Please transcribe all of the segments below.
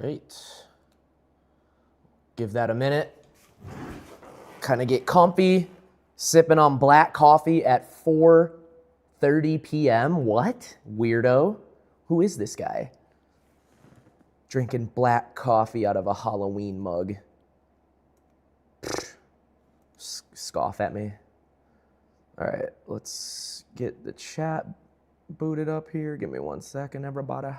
right. Give that a minute. Kind of get comfy. Sipping on black coffee at 4:30 p.m. What? Weirdo. Who is this guy? Drinking black coffee out of a Halloween mug. Scoff at me. All right, let's get the chat booted up here. Give me 1 second, everybody.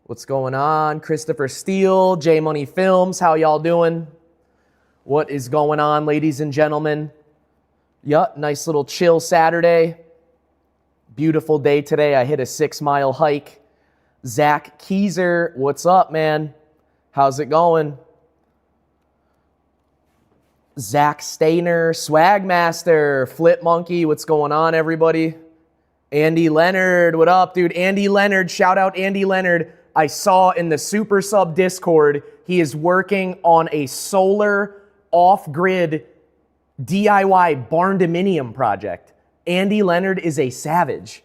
What's going on? Christopher Steele, J Money Films, how y'all doing? What is going on, ladies and gentlemen? Yup, nice little chill Saturday. Beautiful day today. I hit a 6-mile hike. Zach Keyser, what's up, man? How's it going? Zach Stainer, Swagmaster, Flip Monkey, what's going on, everybody? Andy Leonard, what up, dude? Andy Leonard, shout out Andy Leonard. I saw in the Super Sub Discord, he is working on a solar off-grid DIY barn dominium project. Andy Leonard is a savage.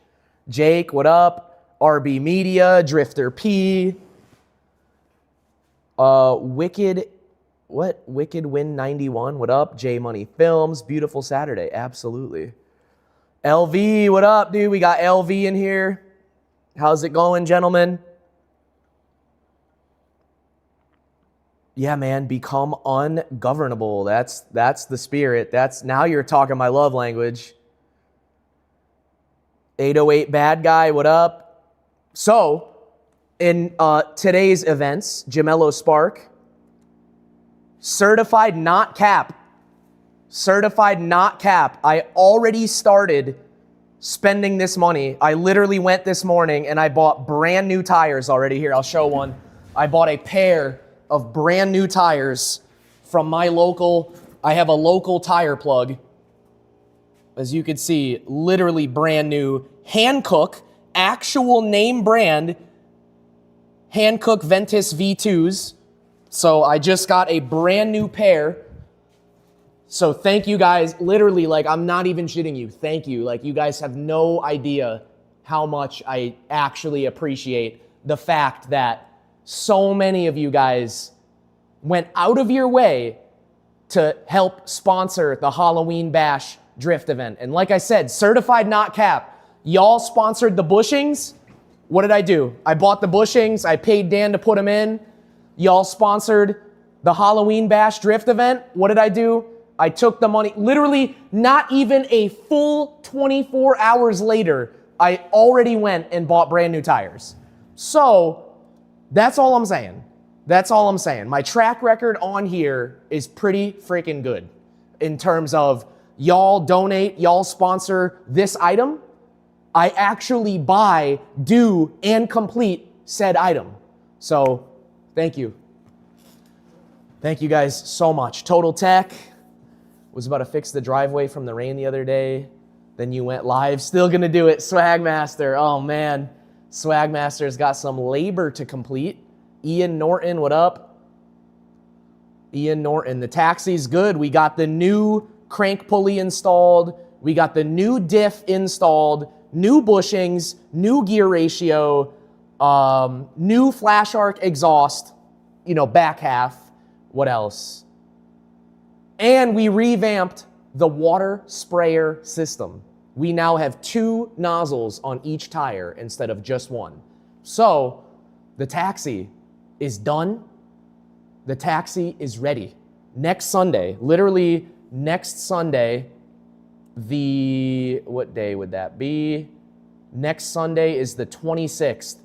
Jake, what up? RB Media, Drifter P. Wicked Win 91, what up? J Money Films, beautiful Saturday, absolutely. LV, what up, dude? We got LV in here. How's it going, gentlemen? Yeah, man, become ungovernable. That's the spirit. Now you're talking my love language. 808 Bad Guy, what up? So, in today's events, Jamello Spark, certified not cap. Certified not cap. I already started spending this money. I literally went this morning and I bought brand new tires already. Here, I'll show one. I bought a pair of brand new tires from my local, I have a local tire plug. As you can see, literally brand new. Hankook, actual name brand, Hankook Ventus V2s. So I just got a brand new pair. So thank you guys. Literally, like, I'm not even shitting you. Thank you. Like, you guys have no idea how much I actually appreciate the fact that so many of you guys went out of your way to help sponsor the Halloween Bash Drift event. And like I said, certified not cap. Y'all sponsored the bushings. What did I do? I bought the bushings. I paid Dan to put them in. Y'all sponsored the Halloween Bash Drift event. What did I do? I took the money. Literally, not even a full 24 hours later, I already went and bought brand new tires. So, that's all I'm saying. That's all I'm saying. My track record on here is pretty freaking good in terms of y'all donate, y'all sponsor this item. I actually buy, do, and complete said item. So, thank you. Thank you guys so much. Total Tech was about to fix the driveway from the rain the other day. Then you went live. Still gonna do it. Swagmaster. Oh, man. Swagmaster's got some labor to complete. Ian Norton, what up? Ian Norton, the taxi's good. We got the new crank pulley installed. We got the new diff installed. New bushings, new gear ratio, new flash arc exhaust, back half. What else? And we revamped the water sprayer system. We now have 2 nozzles on each tire instead of just 1. So the taxi is done. The taxi is ready. Next Sunday, literally next Sunday, what day would that be? Next Sunday is the 26th.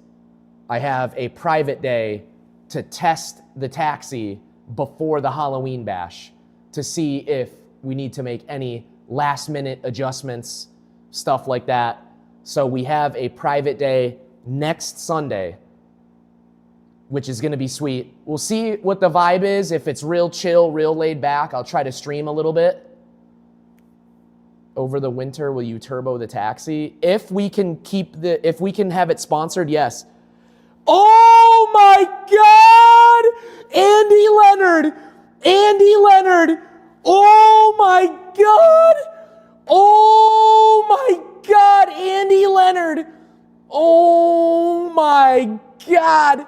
I have a private day to test the taxi before the Halloween Bash to see if we need to make any last minute adjustments, stuff like that. So we have a private day next Sunday, which is going to be sweet. We'll see what the vibe is. If it's real chill, real laid back, I'll try to stream a little bit. Over the winter, will you turbo the taxi? If we can have it sponsored, yes. Oh my God! Andy Leonard! Andy Leonard! Oh my God! Oh my God! Andy Leonard! Oh my God!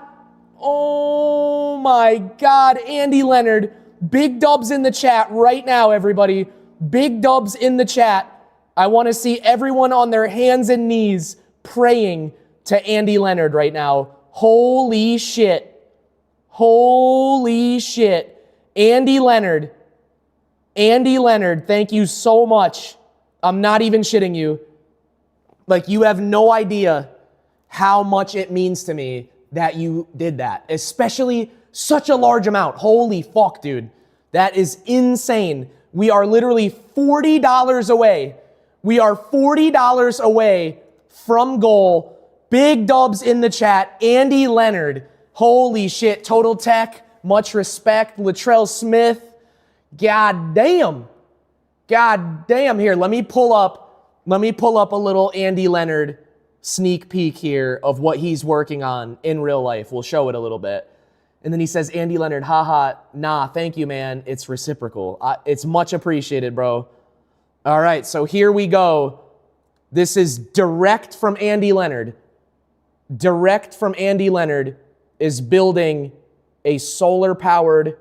Oh my God, Andy Leonard. Big dubs in the chat right now, everybody. Big dubs in the chat. I want to see everyone on their hands and knees praying to Andy Leonard right now. Holy shit. Holy shit. Andy Leonard, thank you so much. I'm not even shitting you. Like, you have no idea how much it means to me that you did that, especially such a large amount. Holy fuck, dude. That is insane. We are literally $40 away. We are $40 away from goal. Big dubs in the chat. Andy Leonard. Holy shit. Total Tech. Much respect. Latrell Smith. God damn. God damn. Here, let me pull up a little Andy Leonard sneak peek here of what he's working on in real life. We'll show it a little bit. And then he says, Andy Leonard, haha, nah, thank you, man. It's reciprocal. It's much appreciated, bro. All right, so here we go. This is direct from Andy Leonard. Direct from Andy Leonard is building a solar-powered,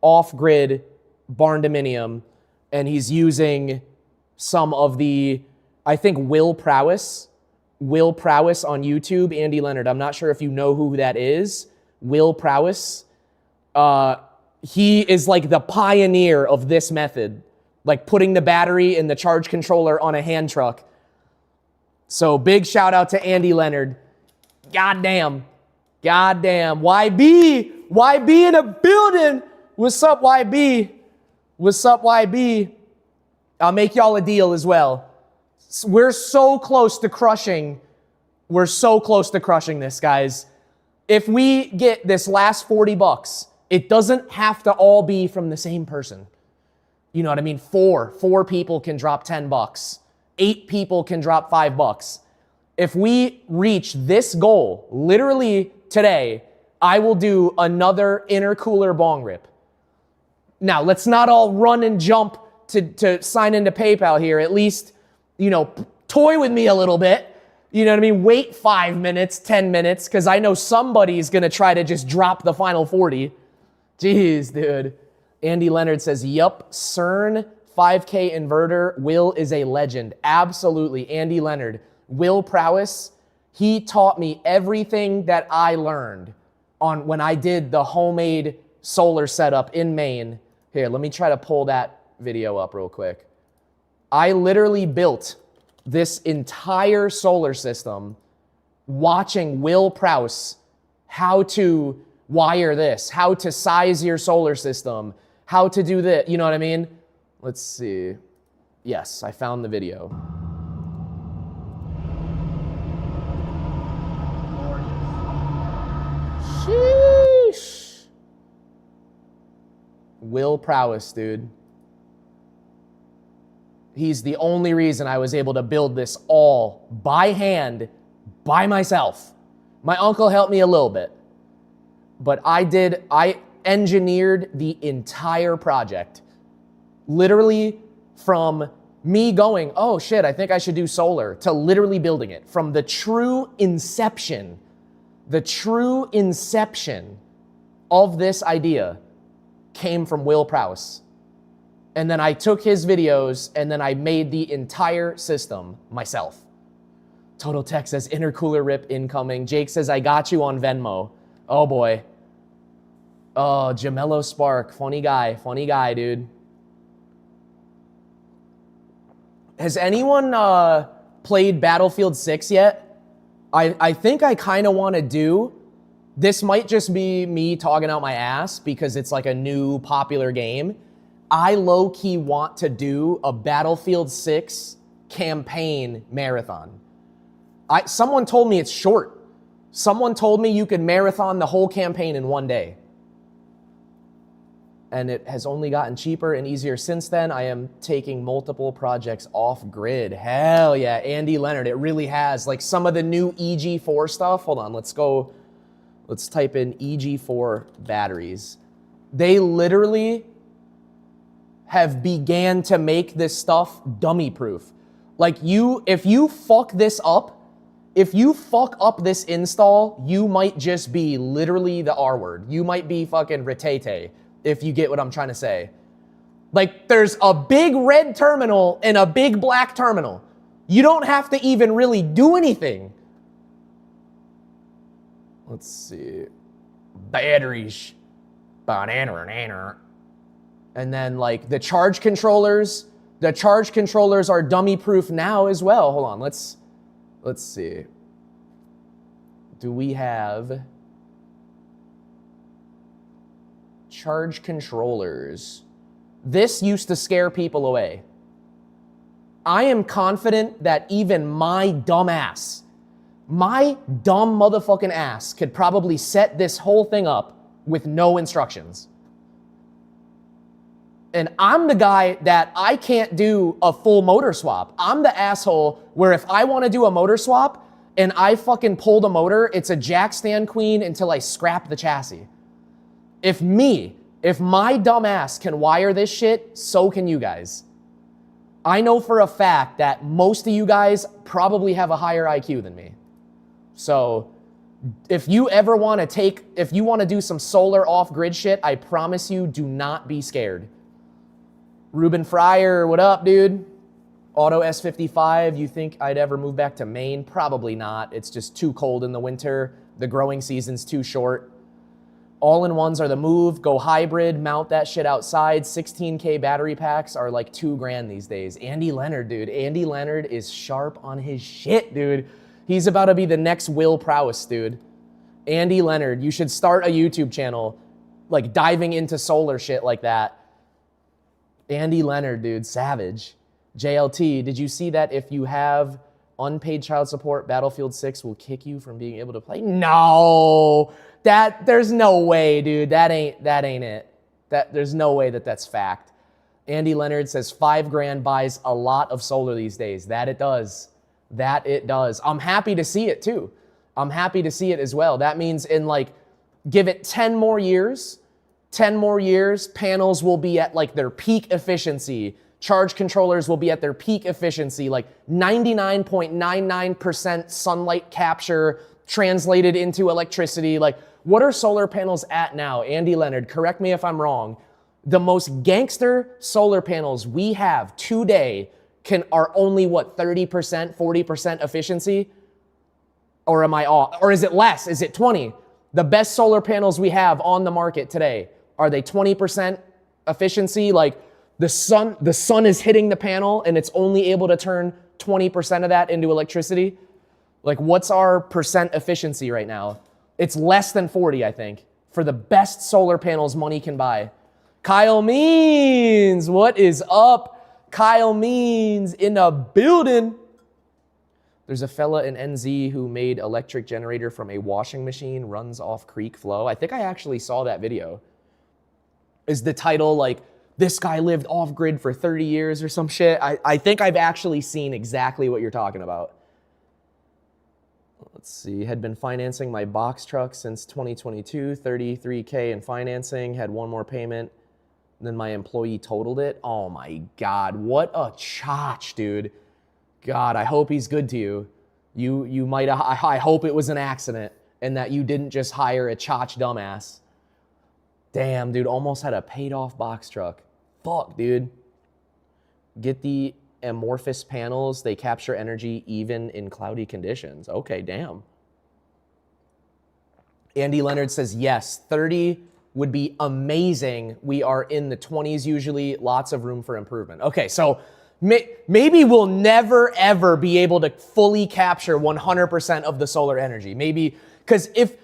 off-grid barn dominium, and he's using some of the, I think, Will Prowess on YouTube, Andy Leonard. I'm not sure if you know who that is. Will Prowess. He is like the pioneer of this method, like putting the battery and the charge controller on a hand truck. So big shout out to Andy Leonard. Goddamn. YB in a building. What's up, YB? What's up, YB? I'll make y'all a deal as well. We're so close to crushing. We're so close to crushing this, guys. If we get this last $40, it doesn't have to all be from the same person. You know what I mean? Four people can drop $10. 8 people can drop $5. If we reach this goal, literally today, I will do another intercooler bong rip. Now, let's not all run and jump to sign into PayPal here. At least, toy with me a little bit. You know what I mean? Wait 5 minutes, 10 minutes, because I know somebody's going to try to just drop the final 40. Jeez, dude. Andy Leonard says, yup, CERN 5K inverter. Will is a legend. Absolutely. Andy Leonard. Will Prowess, he taught me everything that I learned on when I did the homemade solar setup in Maine. Here, let me try to pull that video up real quick. I literally built this entire solar system watching Will Prowse how to wire this, how to size your solar system, how to do this, you know what I mean? Let's see. Yes, I found the video. Sheesh. Will Prowse, dude. He's the only reason I was able to build this all by hand, by myself. My uncle helped me a little bit, but I engineered the entire project. Literally from me going, oh shit, I think I should do solar, to literally building it. From the true inception of this idea came from Will Prowse. And then I took his videos and then I made the entire system myself. Total Tech says intercooler rip incoming. Jake says I got you on Venmo. Oh boy. Oh, Jamello Spark. Funny guy, dude. Has anyone played Battlefield 6 yet? I think I kind of want to do. This might just be me talking out my ass because it's like a new popular game. I low-key want to do a Battlefield 6 campaign marathon. Someone told me it's short. Someone told me you could marathon the whole campaign in one day. And it has only gotten cheaper and easier since then. I am taking multiple projects off grid. Hell yeah, Andy Leonard. It really has. Like some of the new EG4 stuff. Hold on, let's go. Let's type in EG4 batteries. They literally have began to make this stuff dummy proof. Like if you fuck this up, if you fuck up this install, you might just be literally the R word. You might be fucking retete, if you get what I'm trying to say. Like, there's a big red terminal and a big black terminal. You don't have to even really do anything. Let's see. Batteries. And then, like, the charge controllers are dummy proof now as well. Hold on, let's see. Do we have charge controllers? This used to scare people away. I am confident that even my dumb motherfucking ass could probably set this whole thing up with no instructions. And I'm the guy that I can't do a full motor swap. I'm the asshole where if I want to do a motor swap and I fucking pull the motor, it's a jack stand queen until I scrap the chassis. If my dumb ass can wire this shit, so can you guys. I know for a fact that most of you guys probably have a higher IQ than me. So if you want to do some solar off-grid shit, I promise you, do not be scared. Ruben Fryer, what up, dude? Auto S55, you think I'd ever move back to Maine? Probably not. It's just too cold in the winter. The growing season's too short. All-in-ones are the move. Go hybrid, mount that shit outside. 16K battery packs are like $2,000 these days. Andy Leonard, dude. Andy Leonard is sharp on his shit, dude. He's about to be the next Will Prowse, dude. Andy Leonard, you should start a YouTube channel, like diving into solar shit like that. Andy Leonard, dude, savage. JLT, did you see that if you have unpaid child support, Battlefield 6 will kick you from being able to play? No, there's no way, dude. That ain't it. There's no way that's fact. Andy Leonard says $5,000 buys a lot of solar these days. That it does. I'm happy to see it too. I'm happy to see it as well. That means give it 10 more years, panels will be at like their peak efficiency. Charge controllers will be at their peak efficiency, like 99.99% sunlight capture translated into electricity. Like, what are solar panels at now? Andy Leonard, correct me if I'm wrong. The most gangster solar panels we have today are only what, 30%, 40% efficiency? Or am I off? Or is it less? Is it 20? The best solar panels we have on the market today, are they 20% efficiency? Like the sun is hitting the panel and it's only able to turn 20% of that into electricity? Like, what's our percent efficiency right now? It's less than 40, I think, for the best solar panels money can buy. Kyle Means, what is up? Kyle Means in the building. There's a fella in NZ who made electric generator from a washing machine, runs off creek flow. I think I actually saw that video. Is the title like, this guy lived off-grid for 30 years or some shit? I think I've actually seen exactly what you're talking about. Let's see, had been financing my box truck since 2022, 33K in financing, had one more payment, then my employee totaled it. Oh my God, what a chotch, dude. God, I hope he's good to you. You might, I hope it was an accident and that you didn't just hire a chotch dumbass. Damn, dude, almost had a paid off box truck. Fuck, dude. Get the amorphous panels. They capture energy even in cloudy conditions. Okay, damn. Andy Leonard says, yes, 30 would be amazing. We are in the 20s usually. Lots of room for improvement. Okay, so maybe we'll never, ever be able to fully capture 100% of the solar energy. Maybe, because if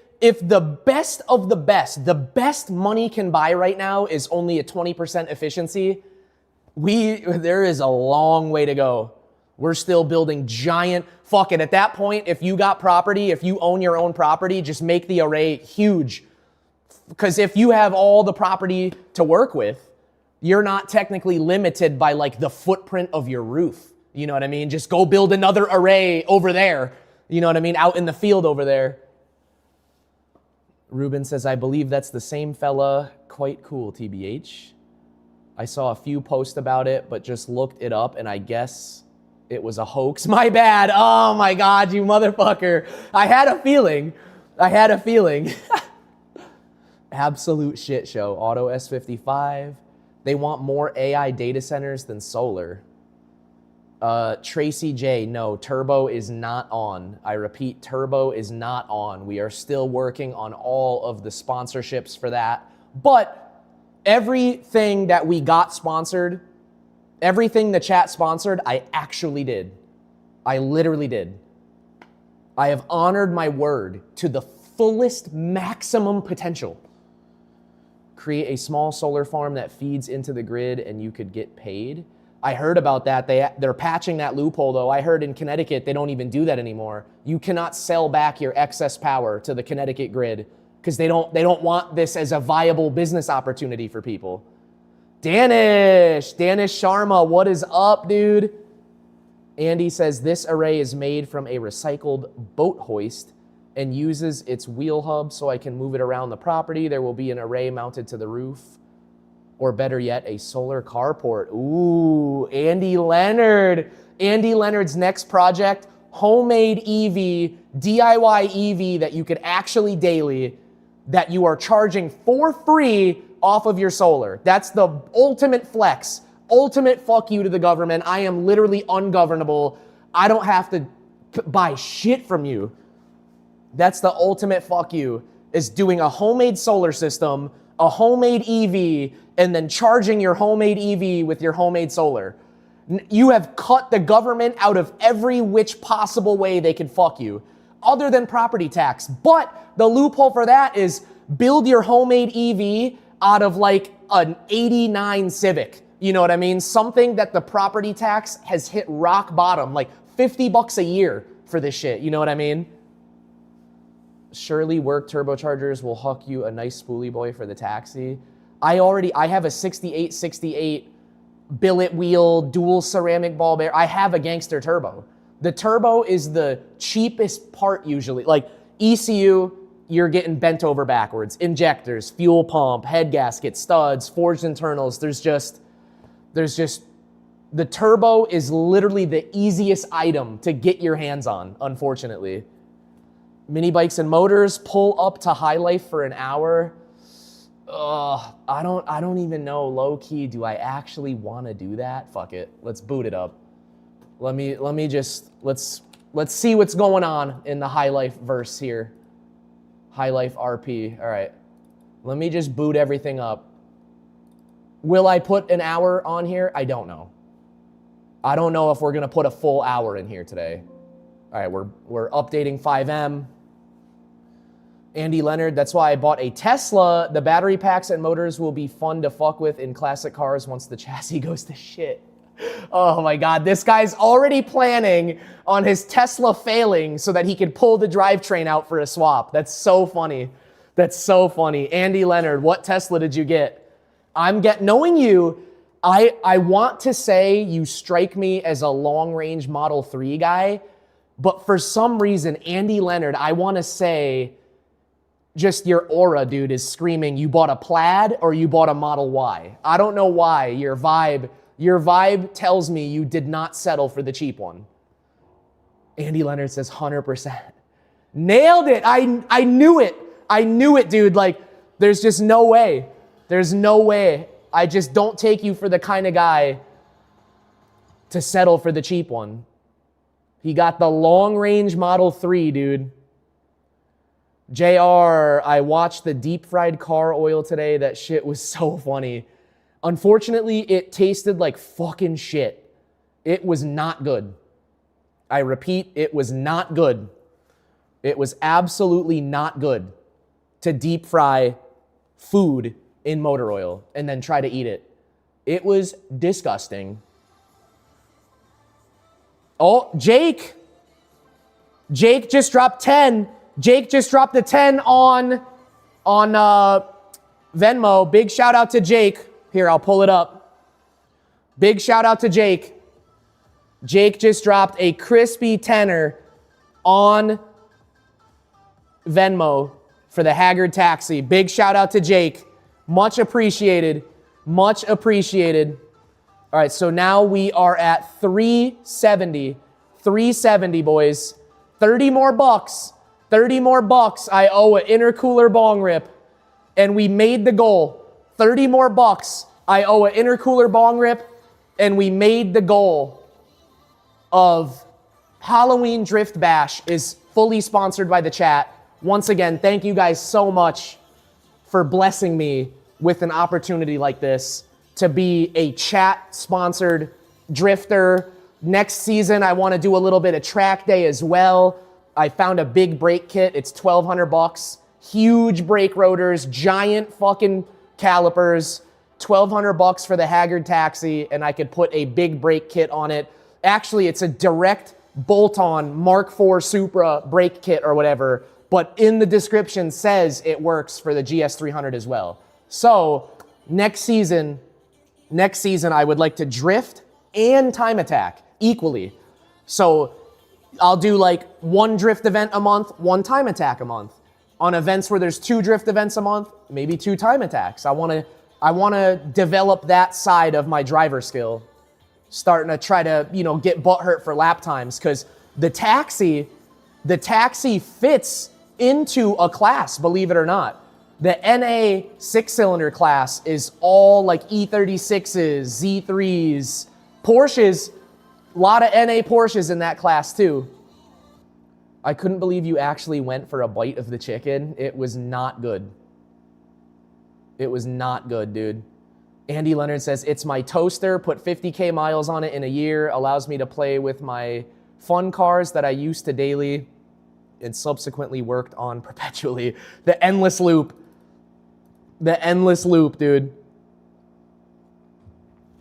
the best of the best money can buy right now is only a 20% efficiency, there is a long way to go. We're still building giant, fuck it. At that point, if you got property, if you own your own property, just make the array huge. Because if you have all the property to work with, you're not technically limited by like the footprint of your roof. You know what I mean? Just go build another array over there. You know what I mean? Out in the field over there. Ruben says, I believe that's the same fella. Quite cool, TBH. I saw a few posts about it, but just looked it up, and I guess It was a hoax. My bad. Oh my God, you motherfucker. I had a feeling. Absolute shit show. Auto S55. They want more AI data centers than solar. Tracy J, no, turbo is not on. I repeat, turbo is not on. We are still working on all of the sponsorships for that. But everything that we got sponsored, everything the chat sponsored, I actually did. I literally did. I have honored my word to the fullest maximum potential. Create a small solar farm that feeds into the grid and you could get paid. I heard about that. They're patching that loophole though. I heard in Connecticut they don't even do that anymore. You cannot sell back your excess power to the Connecticut grid because they don't want this as a viable business opportunity for people. Danish Sharma, what is up, dude? Andy says this array is made from a recycled boat hoist and uses its wheel hub so I can move it around the property. There will be an array mounted to the roof. Or better yet, a solar carport. Ooh, Andy Leonard. Andy Leonard's next project, homemade EV, DIY EV that you could actually daily, that you are charging for free off of your solar. That's the ultimate flex, ultimate fuck you to the government. I am literally ungovernable. I don't have to buy shit from you. That's the ultimate fuck you, is doing a homemade solar system, a homemade EV, and then charging your homemade EV with your homemade solar. You have cut the government out of every which possible way they can fuck you, other than property tax. But the loophole for that is build your homemade EV out of like an 89 Civic. You know what I mean? Something that the property tax has hit rock bottom, like $50 a year for this shit. You know what I mean? Surely work turbochargers will huck you a nice spoolie boy for the taxi. I have a 6868 billet wheel, dual ceramic ball bearing. I have a gangster turbo. The turbo is the cheapest part usually. Like ECU, you're getting bent over backwards. Injectors, fuel pump, head gasket, studs, forged internals. There's just, the turbo is literally the easiest item to get your hands on, unfortunately. Mini bikes and motors, pull up to High Life for an hour. I don't even know. Low key, do I actually want to do that? Fuck it. Let's boot it up. Let's see what's going on in the High Life verse here. High Life RP. All right. Let me just boot everything up. Will I put an hour on here? I don't know. I don't know if we're gonna put a full hour in here today. All right, we're updating 5M. Andy Leonard, that's why I bought a Tesla. The battery packs and motors will be fun to fuck with in classic cars once the chassis goes to shit. Oh my God, this guy's already planning on his Tesla failing so that he can pull the drivetrain out for a swap. That's so funny. That's so funny. Andy Leonard, what Tesla did you get? Knowing you, I want to say you strike me as a long-range Model 3 guy, but for some reason, Andy Leonard, I want to say just your aura, dude, is screaming, you bought a Plaid or you bought a Model Y. I don't know why. Your vibe tells me you did not settle for the cheap one. Andy Leonard says 100%. Nailed it. I knew it. I knew it, dude. Like, there's just no way. There's no way. I just don't take you for the kind of guy to settle for the cheap one. He got the long-range Model 3, dude. JR, I watched the deep-fried car oil today. That shit was so funny. Unfortunately, it tasted like fucking shit. It was not good. I repeat, it was not good. It was absolutely not good to deep fry food in motor oil and then try to eat it. It was disgusting. Oh, Jake just dropped 10. Jake just dropped the 10 on Venmo. Big shout out to Jake. Here, I'll pull it up. Big shout out to Jake. Jake just dropped a crispy tenner on Venmo for the Haggard taxi. Big shout out to Jake. Much appreciated. Much appreciated. All right, so now we are at 370. 370, boys. 30 more bucks. 30 more bucks. I owe an intercooler bong rip. And we made the goal. 30 more bucks. I owe an intercooler bong rip. And we made the goal of Halloween Drift Bash is fully sponsored by the chat. Once again, thank you guys so much for blessing me with an opportunity like this to be a chat-sponsored drifter. Next season, I want to do a little bit of track day as well. I found a big brake kit. It's 1,200 bucks. Huge brake rotors, giant fucking calipers. 1,200 bucks for the Haggard taxi, and I could put a big brake kit on it. Actually, it's a direct bolt-on Mark IV Supra brake kit or whatever, but in the description says it works for the GS300 as well. So next season, I would like to drift and time attack equally. So I'll do like one drift event a month, one time attack a month. On events where there's 2 drift events a month, maybe 2 time attacks. I want to develop that side of my driver skill. Starting to try to, get butthurt for lap times, because the taxi fits into a class, believe it or not. The NA 6-cylinder class is all like E36s, Z3s, Porsches, a lot of NA Porsches in that class too. I couldn't believe you actually went for a bite of the chicken. It was not good. It was not good, dude. Andy Leonard says, it's my toaster, put 50K miles on it in a year, allows me to play with my fun cars that I used to daily and subsequently worked on perpetually. The endless loop. The endless loop, dude.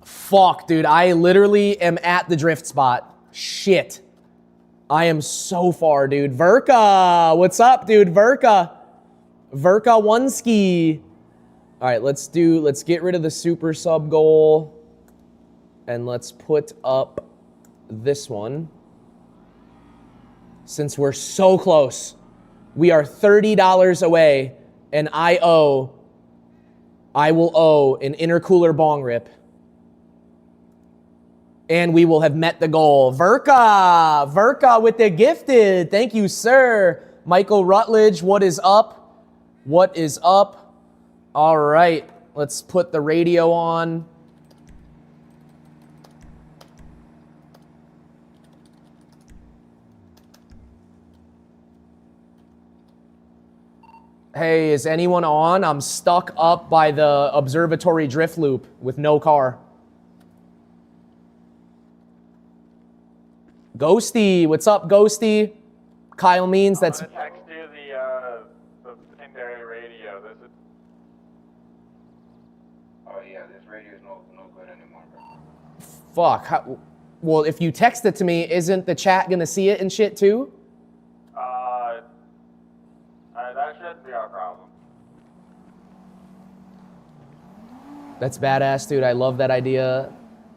Fuck, dude. I literally am at the drift spot. Shit. I am so far, dude. Verka. What's up, dude? Verka. Verka Oneski. All right, let's get rid of the super sub goal. And let's put up this one. Since we're so close. We are $30 away, and I will owe an intercooler bong rip. And we will have met the goal. Verka with the gifted. Thank you, sir. Michael Rutledge, what is up? What is up? All right, let's put the radio on. Hey, is anyone on? I'm stuck up by the observatory drift loop with no car. Ghosty, what's up, Ghosty? Kyle Means, that's... I'm gonna text you the secondary radio. This is... Oh yeah, this radio is no good anymore, bro. Fuck. Well, if you text it to me, isn't the chat gonna see it and shit too? That shouldn't be our problem. That's badass, dude. I love that idea.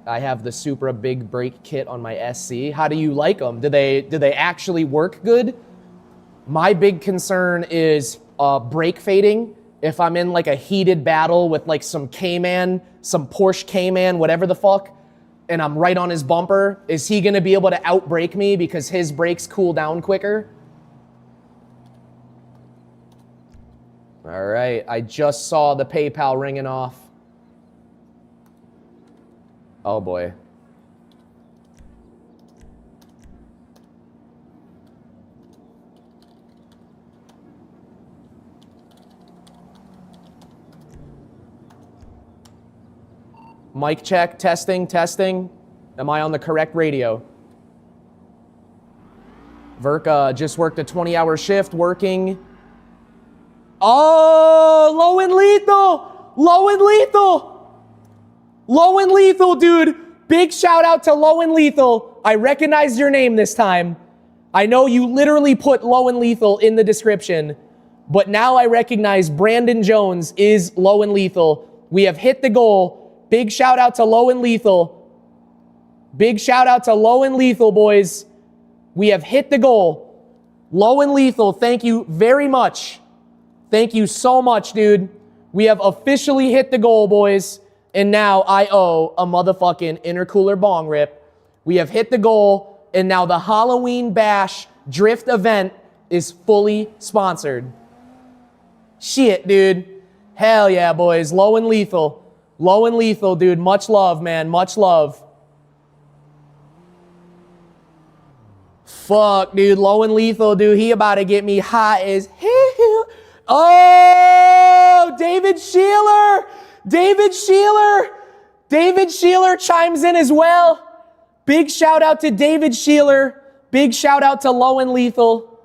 I have the Supra big brake kit on my SC. How do you like them? Do they actually work good? My big concern is brake fading. If I'm in like a heated battle with like some Cayman, some Porsche Cayman, whatever the fuck, and I'm right on his bumper, is he gonna be able to outbrake me because his brakes cool down quicker? All right, I just saw the PayPal ringing off. Oh boy. Mic check, testing. Am I on the correct radio? Verka just worked a 20-hour shift working. Oh, low and lethal, dude. Big shout out to Low and Lethal. I recognized your name this time. I know you literally put Low and Lethal in the description, but now I recognize Brandon Jones is Low and Lethal. We have hit the goal. Big shout out to Low and Lethal. Big shout out to Low and Lethal, boys. We have hit the goal. Low and Lethal, thank you very much. Thank you so much, dude. We have officially hit the goal, boys. And now I owe a motherfucking intercooler bong rip. We have hit the goal, and now the Halloween Bash Drift event is fully sponsored. Shit, dude. Hell yeah, boys. Low and lethal. Low and lethal, dude. Much love, man. Much love. Fuck, dude. Low and lethal, dude. He about to get me hot as hell. Oh, David Sheeler. David Sheeler. David Sheeler chimes in as well. Big shout out to David Sheeler. Big shout out to Low and Lethal.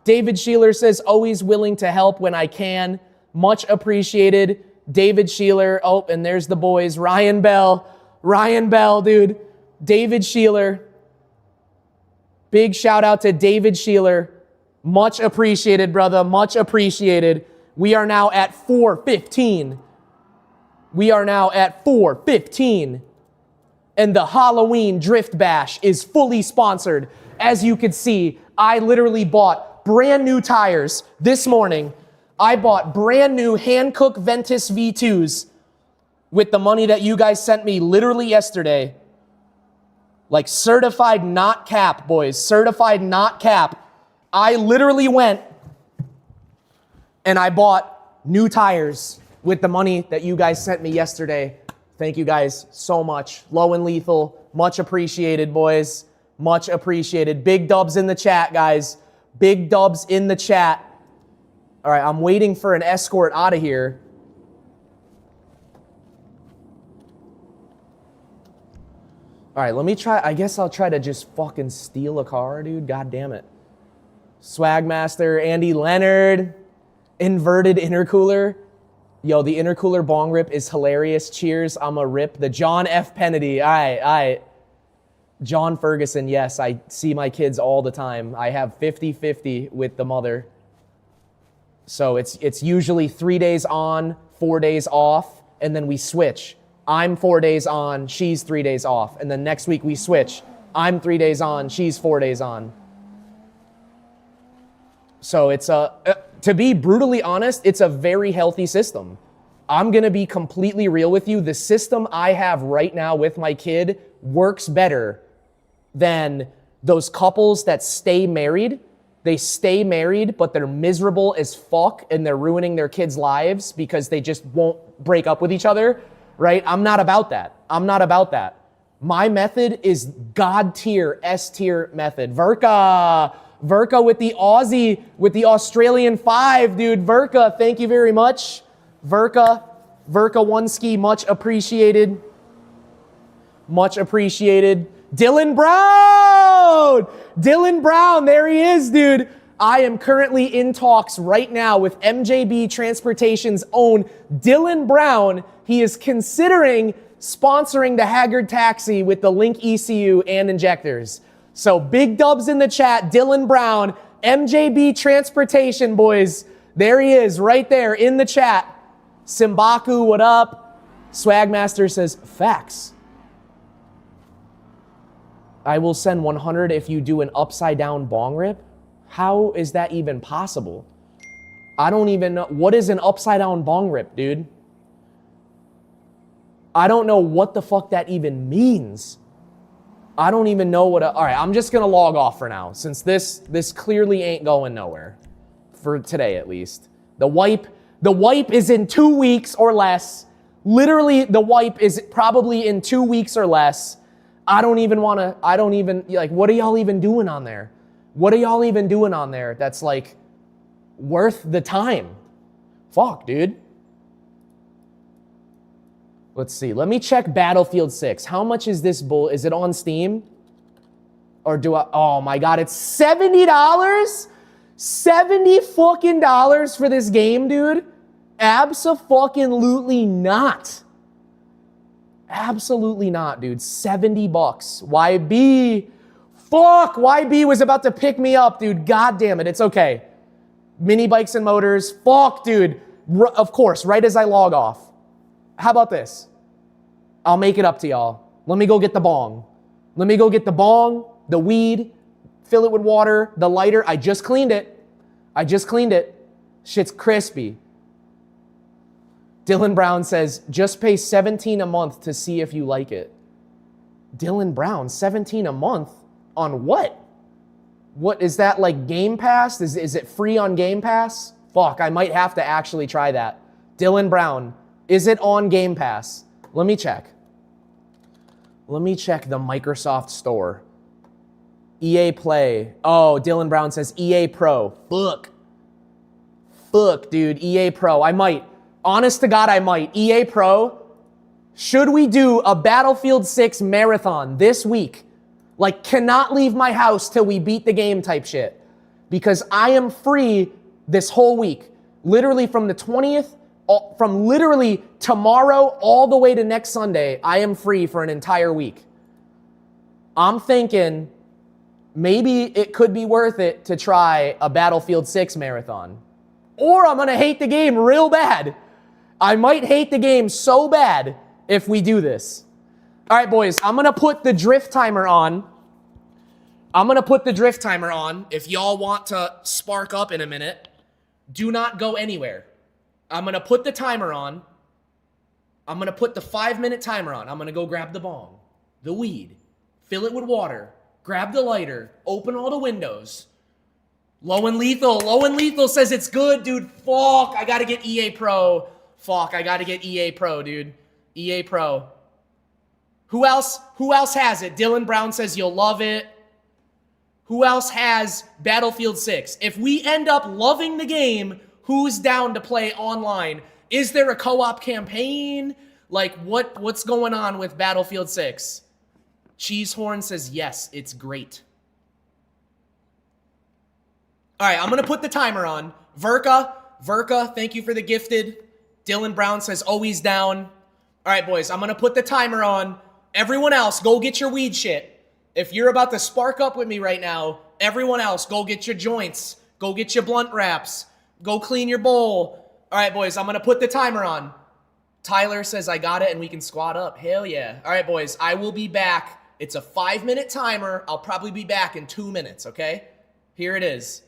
David Sheeler says, always willing to help when I can. Much appreciated. David Sheeler. Oh, and there's the boys. Ryan Bell. Ryan Bell, dude. David Sheeler. Big shout out to David Sheeler. Much appreciated, brother. Much appreciated. We are now at 4:15. We are now at 4:15. And the Halloween Drift Bash is fully sponsored. As you can see, I literally bought brand new tires this morning. I bought brand new Hankook Ventus V2s with the money that you guys sent me literally yesterday. Like certified not cap, boys. Certified not cap. I literally went and I bought new tires with the money that you guys sent me yesterday. Thank you guys so much. Low and lethal. Much appreciated, boys. Much appreciated. Big dubs in the chat, guys. Big dubs in the chat. All right, I'm waiting for an escort out of here. All right, let me try. I guess I'll try to just fucking steal a car, dude. God damn it. Swagmaster, Andy Leonard, inverted intercooler. Yo, the intercooler bong rip is hilarious. Cheers, I'm a rip. The John F. Kennedy. All right. John Ferguson, yes, I see my kids all the time. I have 50-50 with the mother. So it's usually 3 days on, 4 days off, and then we switch. I'm 4 days on, she's 3 days off. And then next week we switch. I'm 3 days on, she's 4 days on. So it's to be brutally honest, it's a very healthy system. I'm gonna be completely real with you. The system I have right now with my kid works better than those couples that stay married. They stay married, but they're miserable as fuck and they're ruining their kids' lives because they just won't break up with each other, right? I'm not about that. I'm not about that. My method is God tier, S tier method. Verka with the Aussie, with the Australian 5, dude. Verka, thank you very much. Verka Oneski, much appreciated. Much appreciated. Dylan Brown, there he is, dude. I am currently in talks right now with MJB Transportation's own Dylan Brown. He is considering sponsoring the Haggard taxi with the Link ECU and injectors. So big dubs in the chat, Dylan Brown, MJB Transportation, boys. There he is, right there in the chat. Simbaku, what up? Swagmaster says, facts. I will send 100 if you do an upside down bong rip. How is that even possible? I don't even know. What is an upside down bong rip, dude? I don't know what the fuck that even means. I don't even know what all right, I'm just gonna log off for now since this clearly ain't going nowhere. For today at least. The wipe is in 2 weeks or less. Literally, the wipe is probably in 2 weeks or less. I don't even, like, what are y'all even doing on there? What are y'all even doing on there that's, like, worth the time? Fuck, dude. Let's see. Let me check Battlefield 6. How much is this bull? Is it on Steam? Or do I, oh my God, it's $70? $70 fucking dollars for this game, dude? Abso-fucking-lutely not. Absolutely not, dude. $70. YB. Fuck, YB was about to pick me up, dude. God damn it. It's okay. Mini Bikes and Motors. Fuck, dude. Of course, right as I log off. How about this? I'll make it up to y'all. Let me go get the bong. Let me go get the bong, the weed, fill it with water, the lighter. I just cleaned it. Shit's crispy. Dylan Brown says, just pay $17 a month to see if you like it. Dylan Brown, $17 a month on what? What is that, like Game Pass? Is it free on Game Pass? Fuck, I might have to actually try that. Dylan Brown, is it on Game Pass? Let me check. Let me check the Microsoft Store. EA Play. Oh, Dylan Brown says EA Pro. Fuck, dude. EA Pro. I might. Honest to God, I might. EA Pro. Should we do a Battlefield 6 marathon this week? Like, cannot leave my house till we beat the game type shit. Because I am free this whole week. Literally from the 20th, from literally tomorrow all the way to next Sunday, I am free for an entire week. I'm thinking maybe it could be worth it to try a Battlefield 6 marathon. Or I'm going to hate the game real bad. I might hate the game so bad if we do this. All right, boys, I'm going to put the drift timer on. If y'all want to spark up in a minute, do not go anywhere. I'm going to put the timer on. I'm going to put the 5-minute timer on. I'm going to go grab the bong, the weed, fill it with water, grab the lighter, open all the windows. Low and Lethal says it's good, dude. Fuck, I got to get EA Pro. Dude. EA Pro. Who else has it? Dylan Brown says you'll love it. Who else has Battlefield 6? If we end up loving the game, who's down to play online? Is there a co-op campaign? Like, what's going on with Battlefield 6? Cheesehorn says, yes, it's great. All right, I'm going to put the timer on. Verka, thank you for the gifted. Dylan Brown says, always down. All right, boys, I'm going to put the timer on. Everyone else, go get your weed shit. If you're about to spark up with me right now, everyone else, go get your joints. Go get your blunt wraps. Go clean your bowl. All right, boys, I'm going to put the timer on. Tyler says, I got it, and we can squat up. Hell yeah. All right, boys, I will be back. It's a 5-minute timer. I'll probably be back in 2 minutes, okay? Here it is.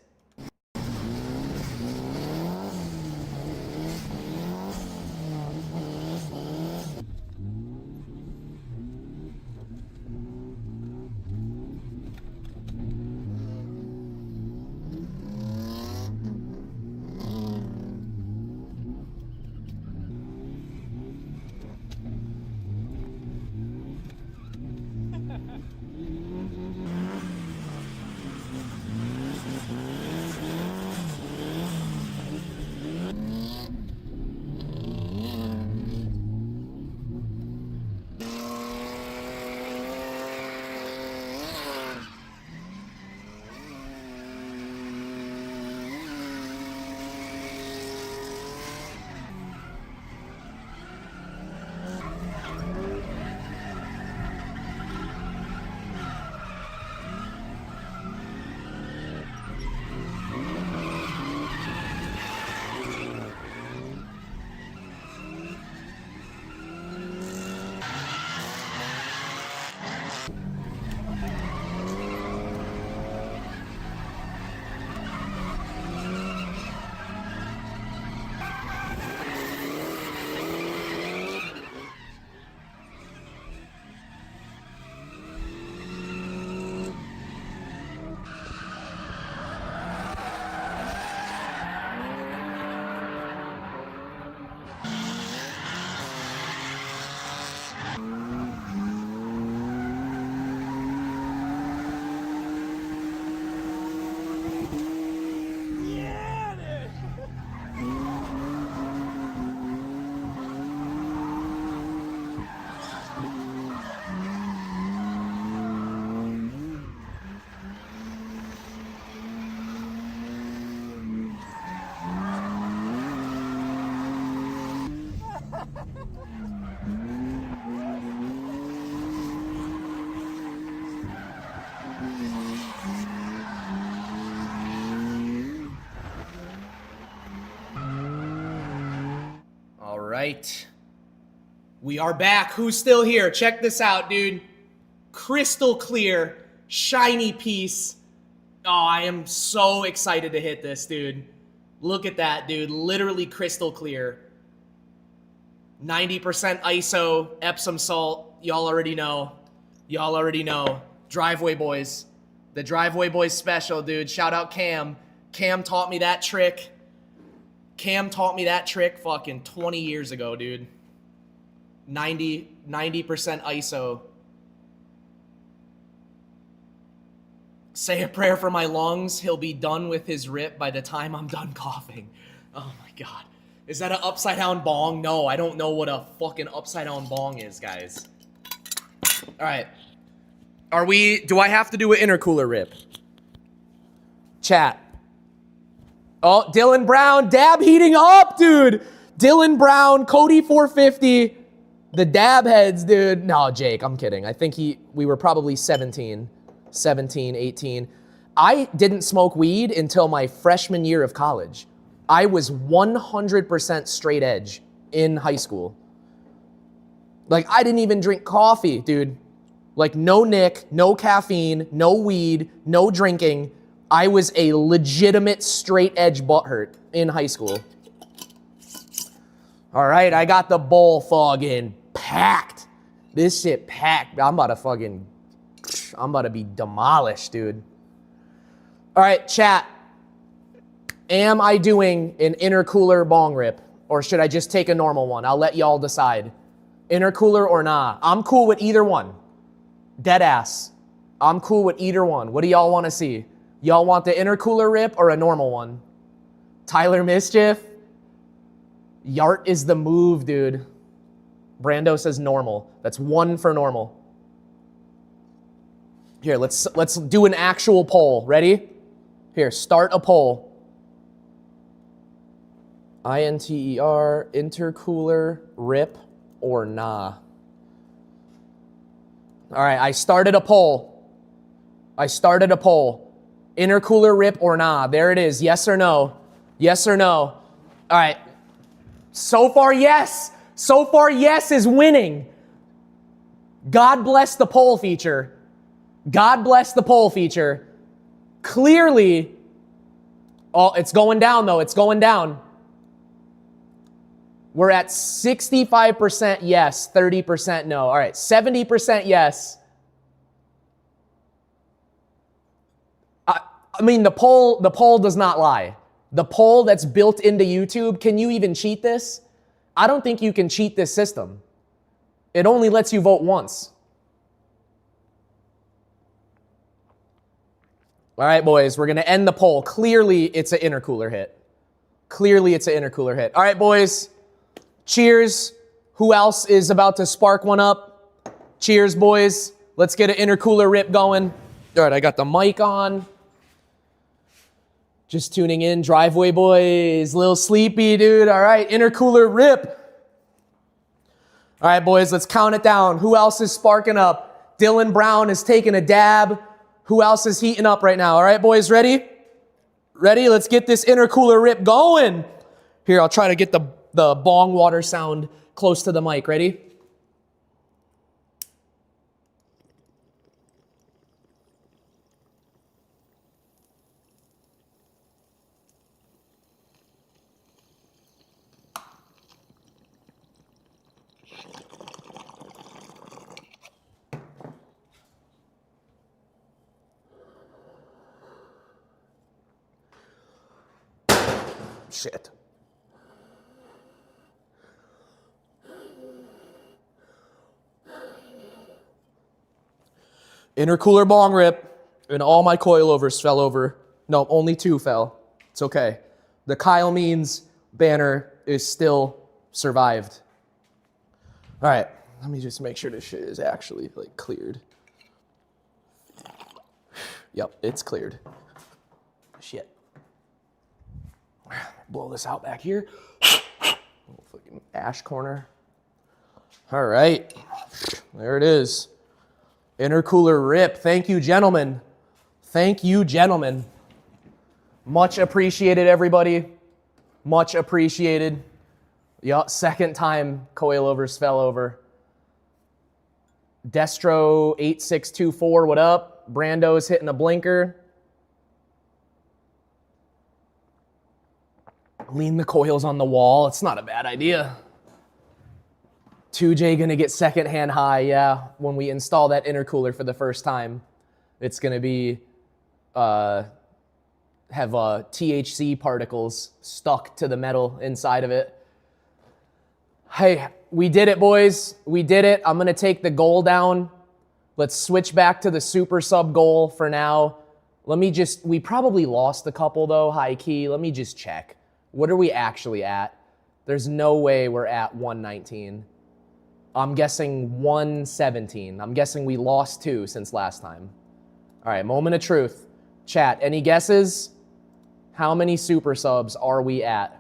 right. We are back. Who's still here? Check this out, dude. Crystal clear, shiny piece. Oh, I am so excited to hit this, dude. Look at that, dude. Literally crystal clear. 90% ISO, Epsom salt. Y'all already know. Y'all already know. Driveway Boys. The Driveway Boys special, dude. Shout out Cam. Cam taught me that trick. Cam taught me that trick fucking 20 years ago, dude. 90% ISO. Say a prayer for my lungs. He'll be done with his rip by the time I'm done coughing. Oh my God. Is that an upside down bong? No, I don't know what a fucking upside down bong is, guys. All right. Do I have to do an intercooler rip? Chat. Oh, Dylan Brown, dab heating up, dude. Dylan Brown, Cody 450, the dab heads, dude. No, Jake, I'm kidding. I think we were probably 17, 18. I didn't smoke weed until my freshman year of college. I was 100% straight edge in high school. Like, I didn't even drink coffee, dude. Like, no nic, no caffeine, no weed, no drinking. I was a legitimate straight edge butthurt in high school. All right, I got the bowl fucking packed. This shit packed. I'm about to be demolished, dude. All right, chat. Am I doing an intercooler bong rip, or should I just take a normal one? I'll let y'all decide. Intercooler or nah. I'm cool with either one. Dead ass. I'm cool with either one. What do y'all want to see? Y'all want the intercooler rip or a normal one? Tyler Mischief? Yart is the move, dude. Brando says normal. That's one for normal. Here, let's do an actual poll. Ready? Here, start a poll. INTER, intercooler, rip, or nah? All right, I started a poll. Intercooler, rip, or nah? There it is. Yes or no? Yes or no? All right. So far, yes. So far, yes is winning. God bless the poll feature. God bless the poll feature. Clearly, oh, it's going down, though. It's going down. We're at 65% yes, 30% no. All right, 70% yes. I mean, the poll does not lie. The poll that's built into YouTube, can you even cheat this? I don't think you can cheat this system. It only lets you vote once. All right, boys, we're going to end the poll. Clearly, it's an intercooler hit. All right, boys. Cheers. Who else is about to spark one up? Cheers, boys. Let's get an intercooler rip going. All right, I got the mic on. Just tuning in. Driveway Boys. A little sleepy, dude. All right, intercooler rip. All right, boys, let's count it down. Who else is sparking up? Dylan Brown is taking a dab. Who else is heating up right now? All right, boys, ready? Ready? Let's get this intercooler rip going. Here, I'll try to get the bong water sound close to the mic. Ready? Shit. Intercooler bong rip, and all my coilovers fell over. No, only 2 fell. It's okay. The Kyle Means banner is still survived. All right, let me just make sure this shit is actually like cleared. Yep, it's cleared. Shit. Blow this out back here. Little fucking ash corner. All right, there it is. Intercooler rip. Thank you, gentlemen. Thank you, gentlemen. Much appreciated, everybody. Much appreciated. Yup, second time coilovers fell over. Destro8624, what up? Brando's hitting a blinker. Lean the coils on the wall. It's not a bad idea. 2J gonna get secondhand high, yeah. When we install that intercooler for the first time, it's gonna be have THC particles stuck to the metal inside of it. Hey, we did it, boys. We did it. I'm gonna take the goal down. Let's switch back to the super sub goal for now. We probably lost a couple though, high key. Let me just check. What are we actually at? There's no way we're at 119. I'm guessing 117. I'm guessing we lost 2 since last time. All right, moment of truth. Chat, any guesses? How many super subs are we at?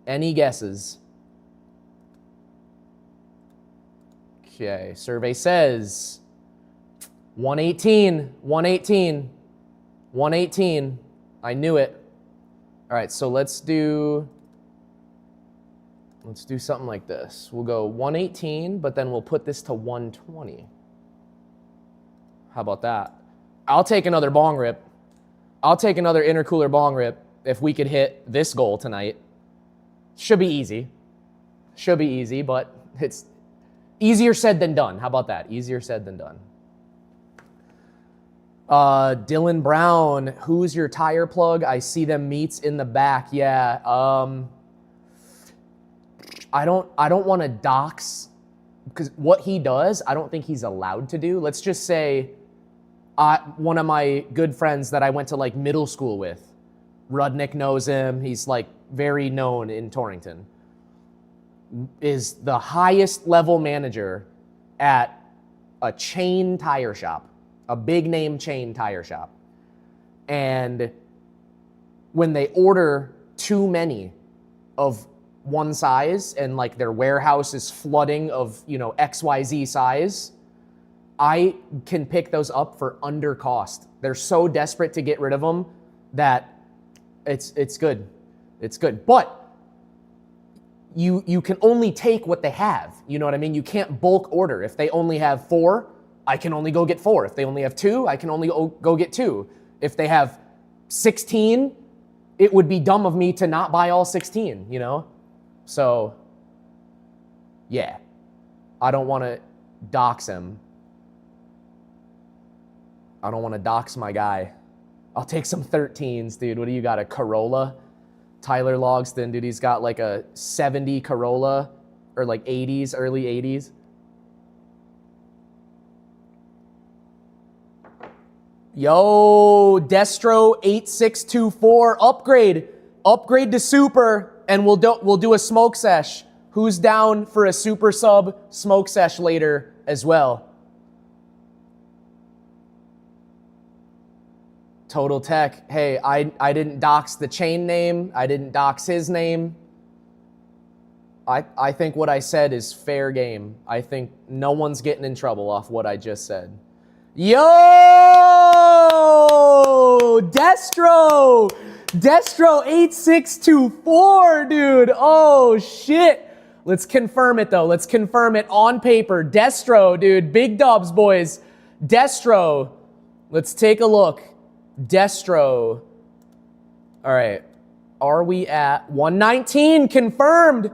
Any guesses? Okay, survey says 118, 118, 118. I knew it. All right, so let's do something like this. We'll go 118, but then we'll put this to 120. How about that? I'll take another bong rip. I'll take another intercooler bong rip if we could hit this goal tonight. Should be easy. Should be easy, but it's easier said than done. How about that? Easier said than done. Dylan Brown, who's your tire plug? I see them meats in the back. Yeah. I don't want to dox, because what he does, I don't think he's allowed to do. Let's just say one of my good friends that I went to like middle school with, Rudnick knows him. He's like very known in Torrington, is the highest level manager at a chain tire shop, a big name chain tire shop. And when they order too many of one size and like their warehouse is flooding of, XYZ size, I can pick those up for under cost. They're so desperate to get rid of them that it's good. It's good. But you can only take what they have. You know what I mean? You can't bulk order. If they only have 4, I can only go get 4. If they only have 2, I can only go get 2. If they have 16, it would be dumb of me to not buy all 16, So, yeah, I don't want to dox him. I don't want to dox my guy. I'll take some 13s, dude. What do you got, a Corolla? Tyler Logston, dude, he's got like a 70 Corolla or like 80s, early 80s. Yo, Destro8624, upgrade to super, and we'll do a smoke sesh. Who's down for a super sub smoke sesh later as well? Total Tech, hey, I didn't dox the chain name. I didn't dox his name. I think what I said is fair game. I think no one's getting in trouble off what I just said. Yo, Destro8624, dude. Oh, shit. Let's confirm it, though. Let's confirm it on paper. Destro, dude. Big dubs, boys. Destro. Let's take a look. Destro. All right. Are we at 119? Confirmed.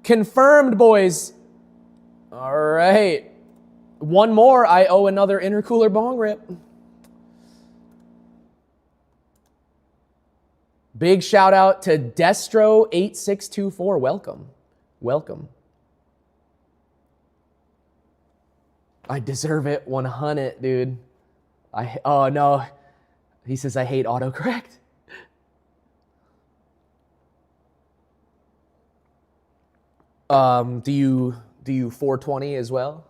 Confirmed, boys. All right. One more. I owe another intercooler bong rip. Big shout out to Destro8624. Welcome. Welcome. I deserve it 100, dude. Oh no. He says I hate autocorrect. Do you 420 as well?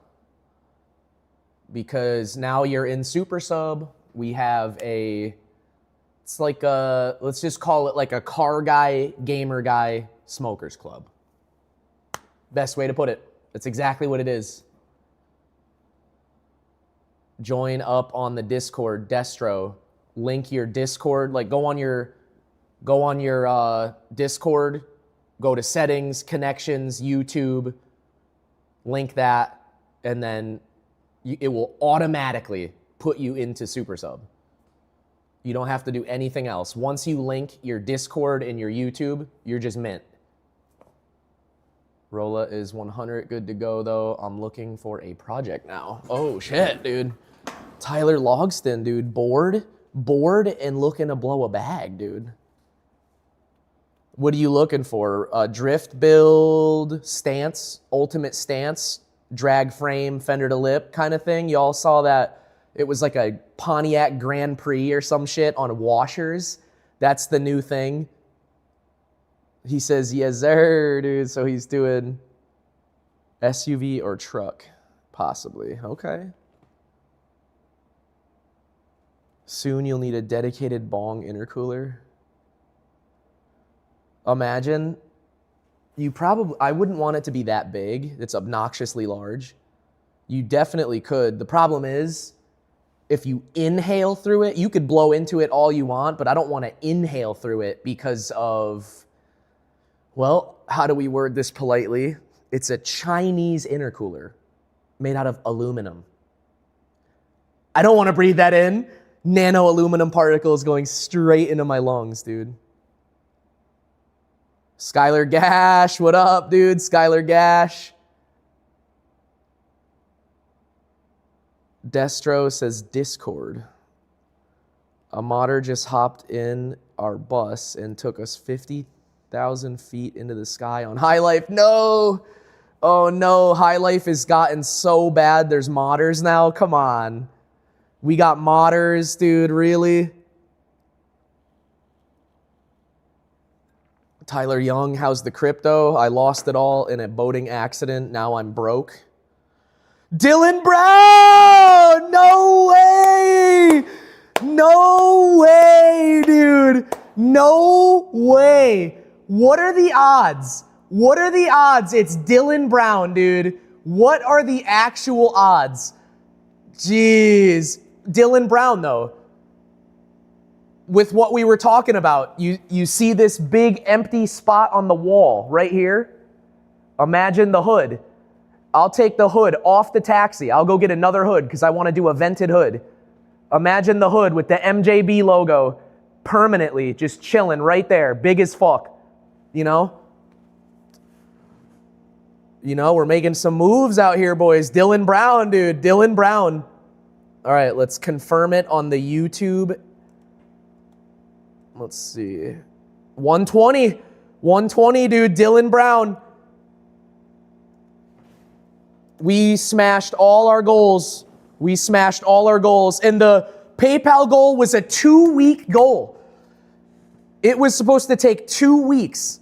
Because now you're in super sub. We have it's like let's just call it like a car guy, gamer guy, smokers club. Best way to put it. That's exactly what it is. Join up on the Discord, Destro. Link your Discord, like go on your Discord, go to settings, connections, YouTube, link that, and then it will automatically put you into super sub. You don't have to do anything else. Once you link your Discord and your YouTube, you're just mint. Rolla is 100 good to go, though. I'm looking for a project now. Oh, shit, dude. Tyler Logston, dude. Bored and looking to blow a bag, dude. What are you looking for? Drift build, stance, ultimate stance, drag frame, fender to lip kind of thing? Y'all saw that? It was like a Pontiac Grand Prix or some shit on washers. That's the new thing. He says, yes, sir, dude. So he's doing SUV or truck, possibly. Okay. Soon you'll need a dedicated bong intercooler. Imagine, I wouldn't want it to be that big. It's obnoxiously large. You definitely could. The problem is, if you inhale through it, you could blow into it all you want, but I don't want to inhale through it because of, well, how do we word this politely? It's a Chinese intercooler made out of aluminum. I don't want to breathe that in. Nano aluminum particles going straight into my lungs, dude. Skylar Gash, what up, dude? Skylar Gash. Destro says Discord. A modder just hopped in our bus and took us 50,000 feet into the sky on High Life. No! Oh no, High Life has gotten so bad there's modders now. Come on. We got modders, dude, really? Tyler Young, how's the crypto? I lost it all in a boating accident. Now I'm broke. Dylan Brown! No way! No way, dude! No way! What are the odds? What are the odds it's Dylan Brown, dude? What are the actual odds? Jeez. Dylan Brown, though. With what we were talking about, you see this big empty spot on the wall right here? Imagine the hood. I'll take the hood off the taxi. I'll go get another hood because I want to do a vented hood. Imagine the hood with the MJB logo permanently just chilling right there, big as fuck. You know? We're making some moves out here, boys. Dylan Brown, dude. Dylan Brown. All right, let's confirm it on the YouTube. Let's see. 120. 120, dude. Dylan Brown. We smashed all our goals. We smashed all our goals. And the PayPal goal was a 2-week goal. It was supposed to take 2 weeks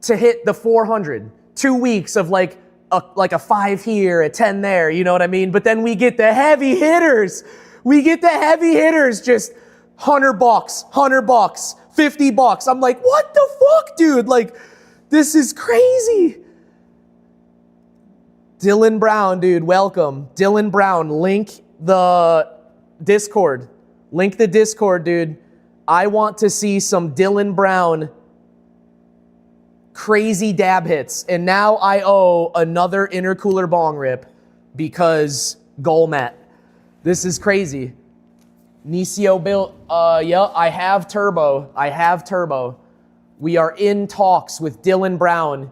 to hit the 400. 2 weeks of like a 5 here, a 10 there, you know what I mean? But then we get the heavy hitters. We get the heavy hitters just $100, $100, $50. I'm like, what the fuck, dude? Like, this is crazy. Dylan Brown, dude, welcome. Dylan Brown, link the Discord. Link the Discord, dude. I want to see some Dylan Brown crazy dab hits. And now I owe another intercooler bong rip because goal met. This is crazy. Nisio built, yeah, I have turbo. I have turbo. We are in talks with Dylan Brown.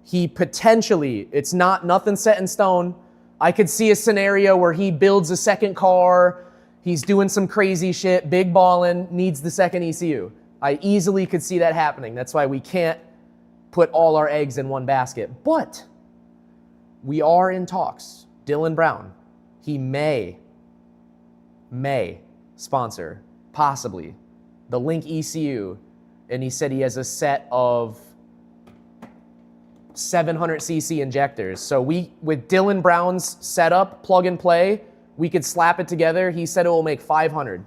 He potentially, it's nothing set in stone. I could see a scenario where he builds a second car. He's doing some crazy shit, big ballin', needs the second ECU. I easily could see that happening. That's why we can't put all our eggs in one basket. But we are in talks. Dylan Brown, he may sponsor, possibly, the Link ECU. And he said he has a set of 700cc injectors. So with Dylan Brown's setup, plug and play, we could slap it together. He said it will make 500.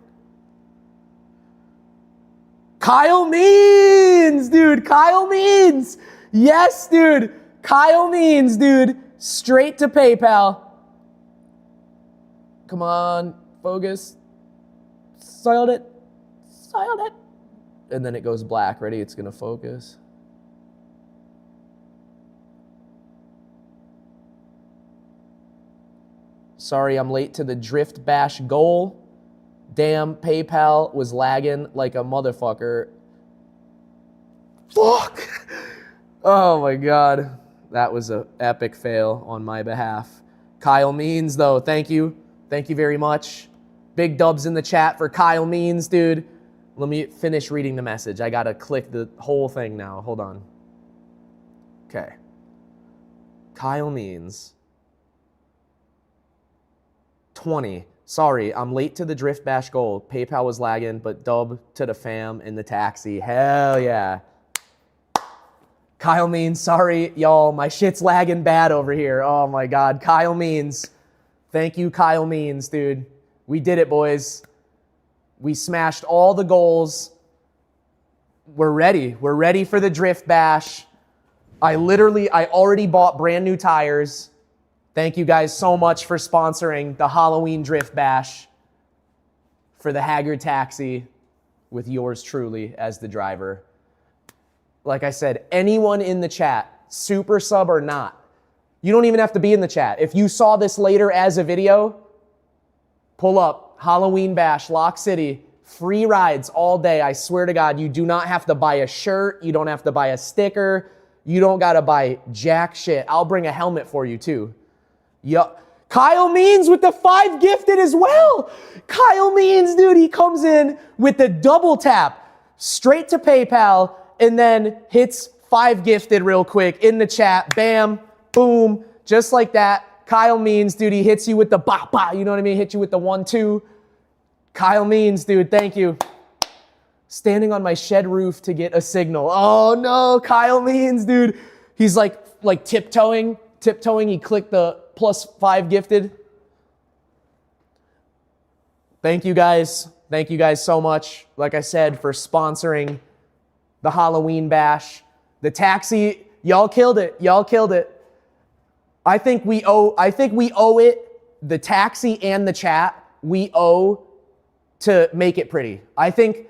Kyle Means, dude. Kyle Means. Yes, dude. Kyle Means, dude. Straight to PayPal. Come on, focus. Silent it. Silent it. And then it goes black. Ready? It's going to focus. Sorry, I'm late to the Drift Bash goal. Damn, PayPal was lagging like a motherfucker. Fuck! Oh my God. That was an epic fail on my behalf. Kyle Means, though, thank you. Thank you very much. Big dubs in the chat for Kyle Means, dude. Let me finish reading the message. I got to click the whole thing now. Hold on. Okay. Kyle Means. 20. Sorry, I'm late to the Drift Bash goal. PayPal was lagging, but dub to the fam in the taxi. Hell yeah. Kyle Means, sorry, y'all. My shit's lagging bad over here. Oh my God. Kyle Means. Thank you, Kyle Means, dude. We did it, boys. We smashed all the goals. We're ready. We're ready for the Drift Bash. I already bought brand new tires. Thank you guys so much for sponsoring the Halloween Drift Bash for the Haggard taxi with yours truly as the driver. Like I said, anyone in the chat, super sub or not, you don't even have to be in the chat. If you saw this later as a video, pull up Halloween Bash, Lock City, free rides all day. I swear to God, you do not have to buy a shirt. You don't have to buy a sticker. You don't got to buy jack shit. I'll bring a helmet for you too. Yup. Kyle Means with the 5 gifted as well. Kyle Means, dude, he comes in with the double tap straight to PayPal and then hits 5 gifted real quick in the chat. Bam, boom, just like that. Kyle Means, dude, he hits you with the ba ba, you know what I mean? Hit you with the 1-2. Kyle Means, dude, thank you. Standing on my shed roof to get a signal. Oh no, Kyle Means, dude. He's like tiptoeing. He clicked the +5 gifted. Thank you guys. Thank you guys so much, like I said, for sponsoring the Halloween Bash. The taxi, y'all killed it. Y'all killed it. I think we owe it, the taxi and the chat, we owe to make it pretty. I think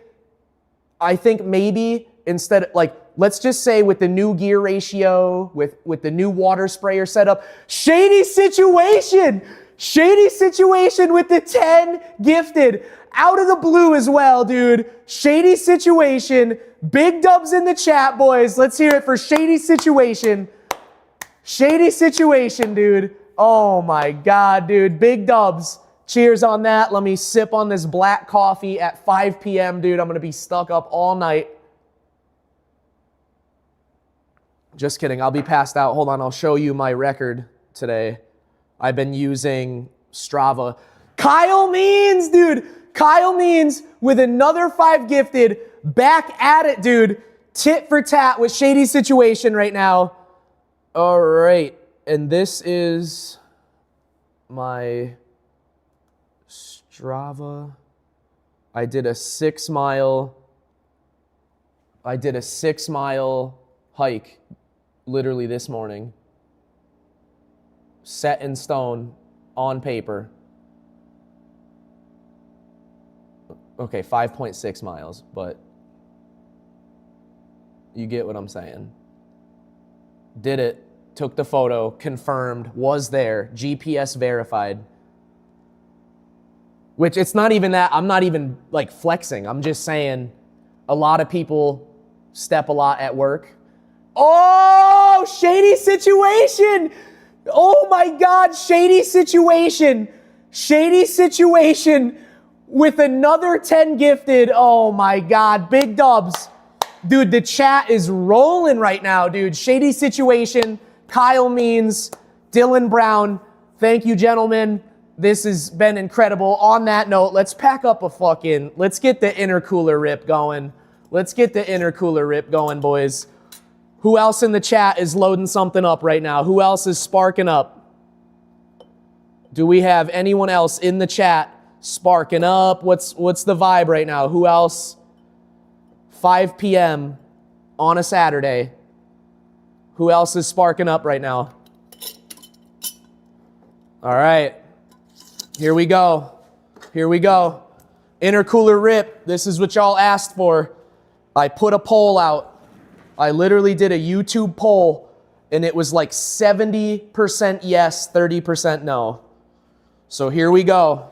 maybe instead, like, let's just say with the new gear ratio, with the new water sprayer setup, shady situation with the 10 gifted. Out of the blue as well, dude. Shady situation. Big dubs in the chat, boys. Let's hear it for shady situation. Shady situation, dude. Oh my God, dude. Big dubs. Cheers on that. Let me sip on this black coffee at 5 p.m., dude. I'm going to be stuck up all night. Just kidding. I'll be passed out. Hold on. I'll show you my record today. I've been using Strava. Kyle Means, dude. Kyle Means with another 5 gifted. Back at it, dude. Tit for tat with shady situation right now. All right. And this is my Strava. I did a 6 mile hike literally this morning. Set in stone on paper. Okay, 5.6 miles, but you get what I'm saying. Did it, took the photo, confirmed, was there, GPS verified. Which it's not even that, I'm not even like flexing. I'm just saying a lot of people step a lot at work. Oh, shady situation. Oh my God, shady situation. Shady situation with another 10 gifted. Oh my God, big dubs. Dude, the chat is rolling right now, dude. Shady situation. Kyle Means, Dylan Brown. Thank you, gentlemen. This has been incredible. On that note, let's pack up let's get the intercooler rip going. Let's get the intercooler rip going, boys. Who else in the chat is loading something up right now? Who else is sparking up? Do we have anyone else in the chat sparking up? What's the vibe right now? Who else? 5 p.m. on a Saturday. Who else is sparking up right now? All right. Here we go. Here we go. Intercooler rip. This is what y'all asked for. I put a poll out. I literally did a YouTube poll, and it was like 70% yes, 30% no. So here we go.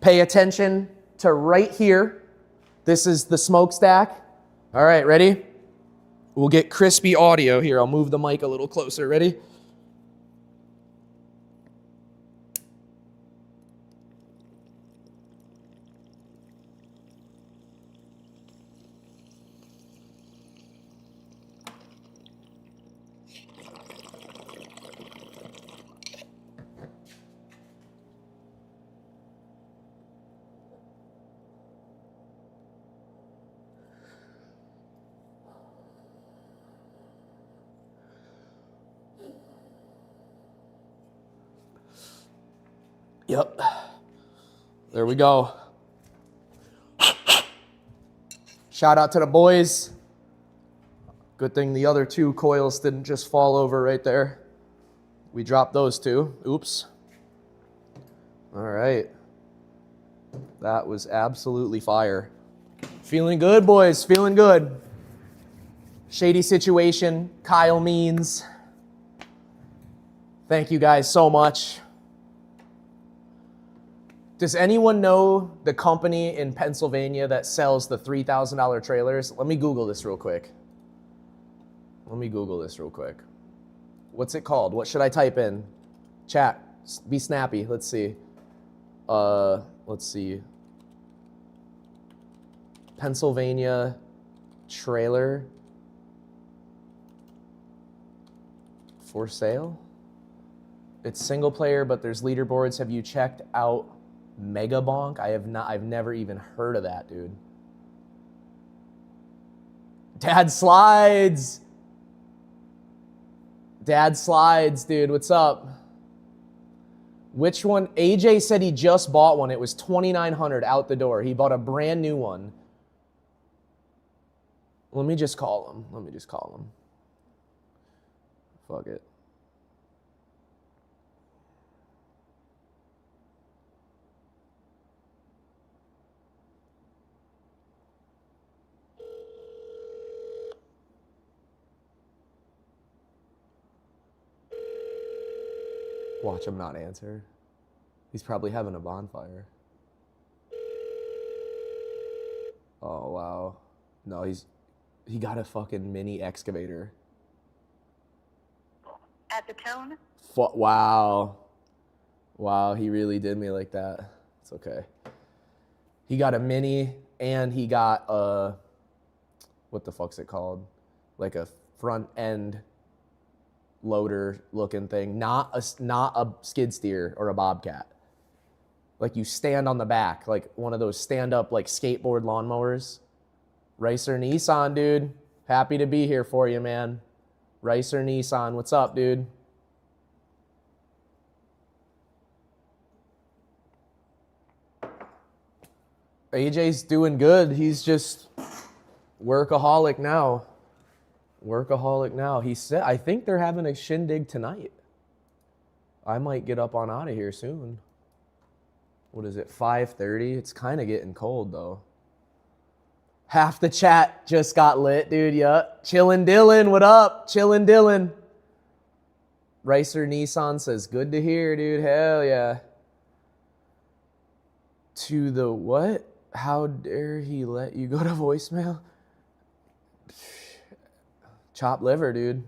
Pay attention to right here. This is the smokestack. All right, ready? We'll get crispy audio here. I'll move the mic a little closer. Ready? Yep. There we go. Shout out to the boys. Good thing the other two coils didn't just fall over right there. We dropped those two. Oops. All right. That was absolutely fire. Feeling good, boys. Feeling good. Shady situation. Kyle Means. Thank you guys so much. Does anyone know the company in Pennsylvania that sells the $3,000 trailers? Let me Google this real quick. What's it called? What should I type in? Chat, be snappy. Let's see. Pennsylvania trailer for sale. It's single player, but there's leaderboards. Have you checked out Mega Bonk? I've never even heard of that, dude. Dad Slides, dude. What's up? Which one? AJ said he just bought one. It was $2,900 out the door. He bought a brand new one. Let me just call him. Fuck it. Watch him not answer. He's probably having a bonfire. Oh, wow. No, he got a fucking mini excavator. At the tone? Wow. Wow, he really did me like that. It's okay. He got a mini and he got a, what the fuck's it called? Like a front end loader looking thing, not a skid steer or a bobcat. Like you stand on the back, like one of those stand up like skateboard lawnmowers. Ricer Nissan, dude. Happy to be here for you, man. Ricer Nissan, what's up, dude? AJ's doing good. He's just workaholic now. He said, I think they're having a shindig tonight. I might get up on out of here soon. What is it, 5:30? It's kind of getting cold, though. Half the chat just got lit, dude. Yup. Chillin' Dylan, what up? Chillin' Dylan. Ricer Nissan says, good to hear, dude. Hell yeah. To the what? How dare he let you go to voicemail? Chopped liver, dude.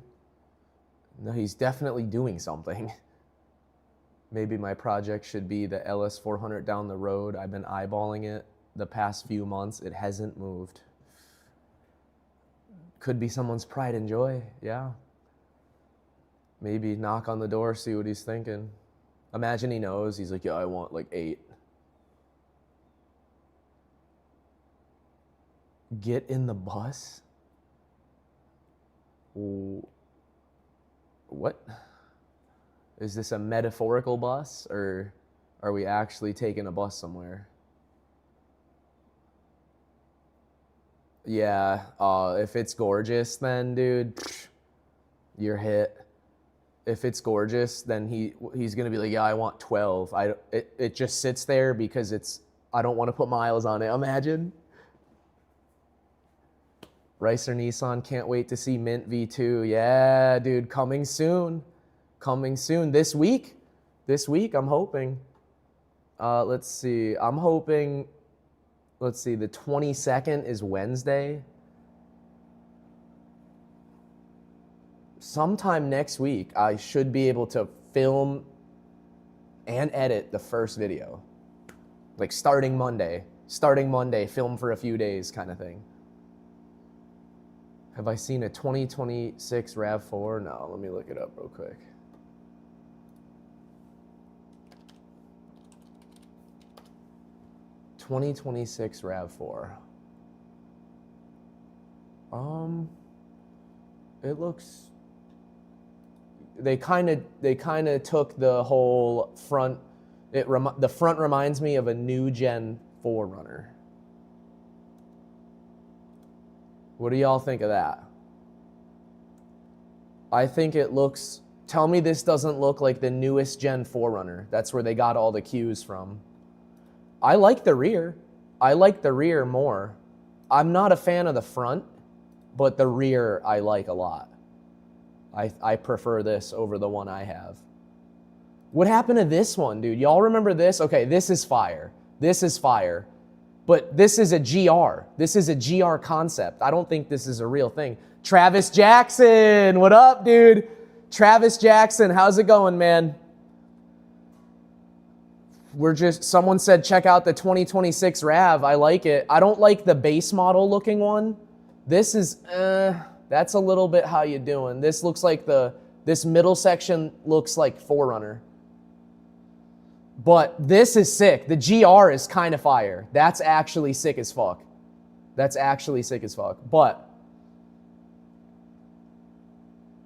No, he's definitely doing something. Maybe my project should be the LS400 down the road. I've been eyeballing it the past few months. It hasn't moved. Could be someone's pride and joy, yeah. Maybe knock on the door, see what he's thinking. Imagine he knows. He's like, yeah, I want like 8. Get in the bus? What? Is this a metaphorical bus, or are we actually taking a bus somewhere? Yeah, if it's gorgeous, then, dude, you're hit. If it's gorgeous, then he's gonna be like, yeah, I want 12. It just sits there because I don't want to put miles on it. Imagine. Ricer Nissan, can't wait to see Mint V2. Yeah, dude, coming soon. This week, I'm hoping. Let's see, the 22nd is Wednesday. sometime next week, I should be able to film and edit the first video. Like starting Monday, film for a few days kind of thing. Have I seen a 2026 RAV4? No, let me look it up real quick. '26 RAV4. It looks. They kind of took the whole front. The front reminds me of a new gen 4Runner. What do y'all think of that? I think it looks. Tell me this doesn't look like the newest gen 4Runner. That's where they got all the cues from. I like the rear. I like the rear more. I'm not a fan of the front, but the rear I like a lot. I prefer this over the one I have. What happened to this one, dude? Y'all remember this? Okay, this is fire. This is fire. But this is a GR. This is a GR concept. I don't think this is a real thing. Travis Jackson, what up, dude? Travis Jackson, how's it going, man? Someone said check out the 2026 RAV. I like it. I don't like the base model looking one. This is, that's a little bit how you doing. This looks like this middle section looks like 4Runner. But this is sick. The GR is kind of fire. That's actually sick as fuck. That's actually sick as fuck. But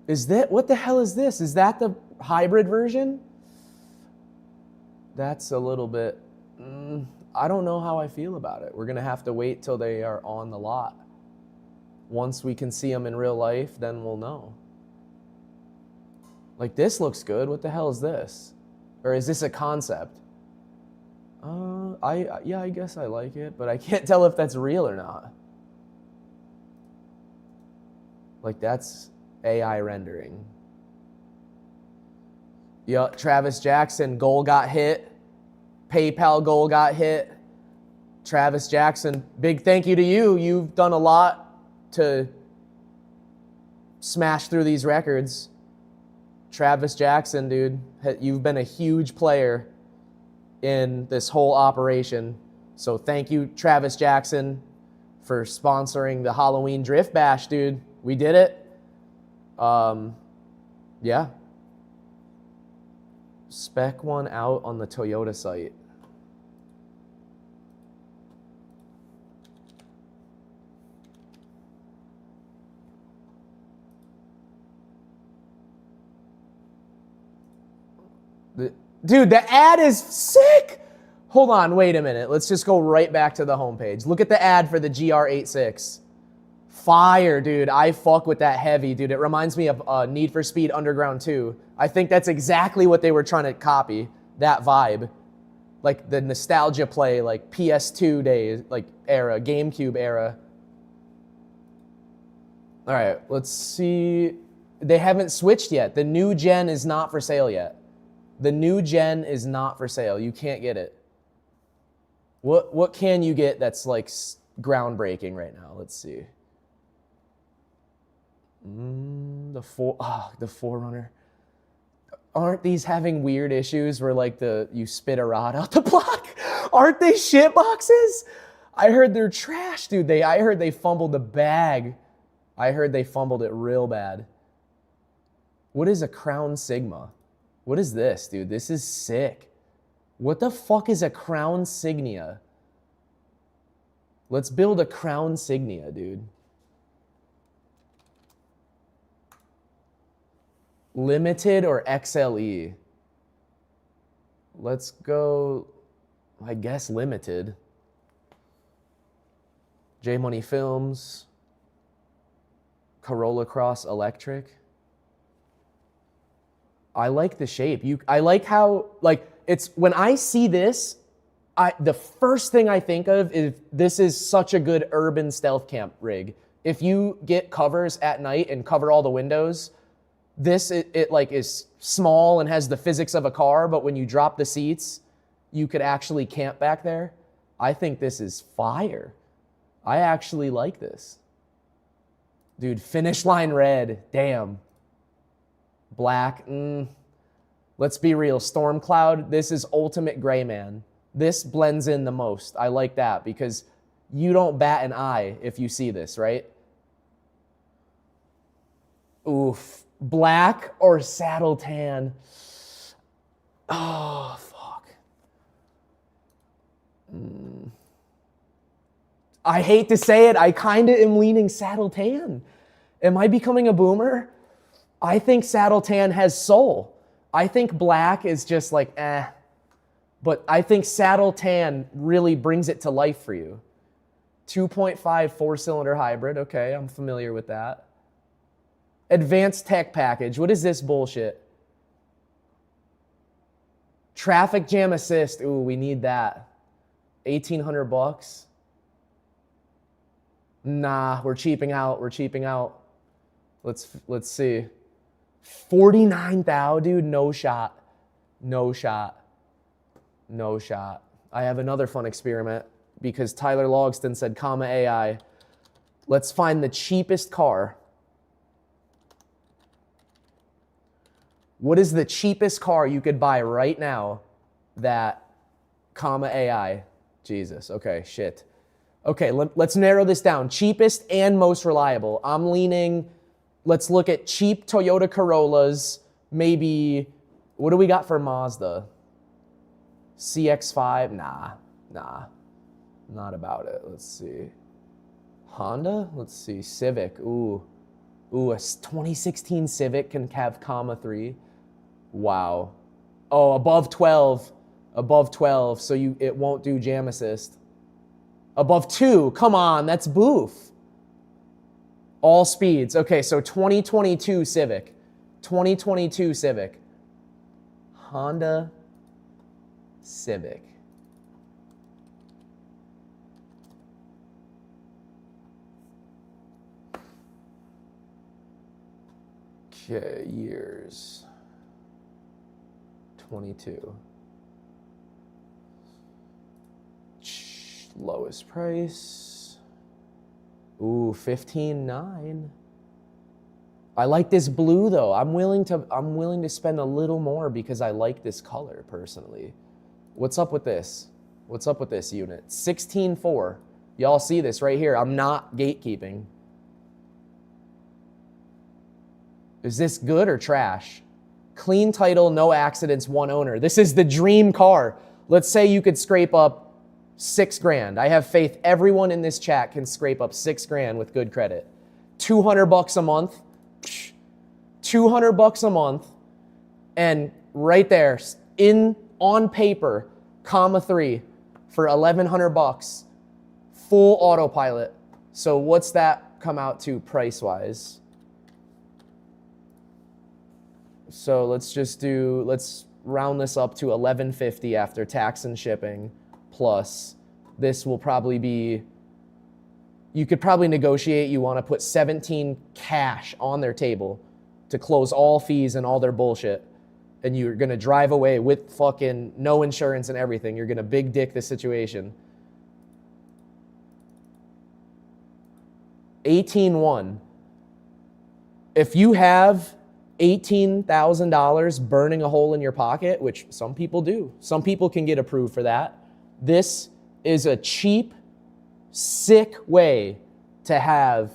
what the hell is this? Is that the hybrid version? That's a little bit, I don't know how I feel about it. We're going to have to wait till they are on the lot. Once we can see them in real life, then we'll know. Like, this looks good. What the hell is this? Or is this a concept? Yeah, I guess I like it, but I can't tell if that's real or not. Like, that's AI rendering. Yeah, Travis Jackson, goal got hit. PayPal goal got hit. Travis Jackson, big thank you to you. You've done a lot to smash through these records. Travis Jackson, dude, you've been a huge player in this whole operation. So thank you, Travis Jackson, for sponsoring the Halloween Drift Bash, dude. We did it. Yeah. Spec one out on the Toyota site. Dude, the ad is sick. Hold on, wait a minute. Let's just go right back to the homepage. Look at the ad for the GR86. Fire, dude. I fuck with that heavy, dude. It reminds me of Need for Speed Underground 2. I think that's exactly what they were trying to copy, that vibe. Like the nostalgia play, like PS2 days, like era, GameCube era. All right, let's see. They haven't switched yet. The new gen is not for sale yet. The new gen is not for sale. You can't get it. What can you get that's like groundbreaking right now? Let's see. The 4Runner. Aren't these having weird issues where like you spit a rod out the block? Aren't they shit boxes? I heard they're trash, dude. I heard they fumbled the bag. I heard they fumbled it real bad. What is a Crown Sigma? What is this, dude? This is sick. What the fuck is a Crown Signia? Let's build a Crown Signia, dude. Limited or XLE? Let's go, I guess, limited. J Money Films. Corolla Cross Electric. I like the shape. I like how, like, it's, when I see this, the first thing I think of is this is such a good urban stealth camp rig. If you get covers at night and cover all the windows, this, it like is small and has the physics of a car, but when you drop the seats, you could actually camp back there. I think this is fire. I actually like this. Dude, Finish Line Red, damn. Black, let's be real. Storm Cloud, this is ultimate gray, man. This blends in the most. I like that because you don't bat an eye if you see this, right? Oof. Black or saddle tan? Oh, fuck. I hate to say it. I kind of am leaning saddle tan. Am I becoming a boomer? I think saddle tan has soul. I think black is just like, eh. But I think saddle tan really brings it to life for you. 2.5 four-cylinder hybrid. Okay, I'm familiar with that. Advanced tech package. What is this bullshit? Traffic jam assist. Ooh, we need that. $1,800. Nah, we're cheaping out. We're cheaping out. Let's see. 49,000, dude. No shot. No shot. No shot. I have another fun experiment because Tyler Logston said, comma AI. Let's find the cheapest car. What is the cheapest car you could buy right now that, comma AI? Jesus, okay, shit. Okay, let's narrow this down. Cheapest and most reliable. I'm leaning, let's look at cheap Toyota Corollas, maybe, what do we got for Mazda? CX-5? Nah, not about it. Let's see. Honda? Let's see, Civic, ooh, a 2016 Civic can have comma 3. Wow. Oh, above 12, so it won't do jam assist. Above 2, come on, that's boof. All speeds. Okay, so 2022 Civic. 2022 Civic. Honda Civic. Okay, years. 22. Lowest price. Ooh, 15.9. I like this blue though. I'm willing to spend a little more because I like this color personally. What's up with this? What's up with this unit? 16.4. Y'all see this right here. I'm not gatekeeping. Is this good or trash? Clean title, no accidents, one owner. This is the dream car. Let's say you could scrape up $6,000. I have faith everyone in this chat can scrape up $6,000 with good credit. $200 a month. $200 a month. And right there, on paper, comma 3 for $1,100. Full autopilot. So what's that come out to price-wise? So let's round this up to $1,150 after tax and shipping. Plus, this will probably be, you could probably negotiate, you want to put 17 cash on their table to close all fees and all their bullshit. And you're going to drive away with fucking no insurance and everything. You're going to big dick this situation. 18.1. If you have $18,000 burning a hole in your pocket, which some people do, some people can get approved for that. This is a cheap, sick way to have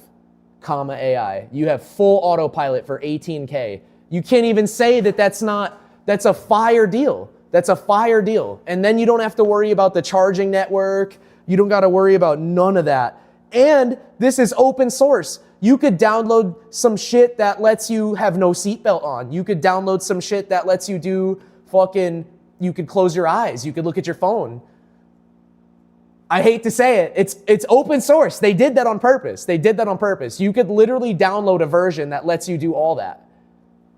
comma AI. You have full autopilot for $18K. You can't even say that's a fire deal. That's a fire deal. And then you don't have to worry about the charging network. You don't got to worry about none of that. And this is open source. You could download some shit that lets you have no seatbelt on. You could download some shit that lets you do you could close your eyes. You could look at your phone. I hate to say it, it's open source. They did that on purpose. You could literally download a version that lets you do all that.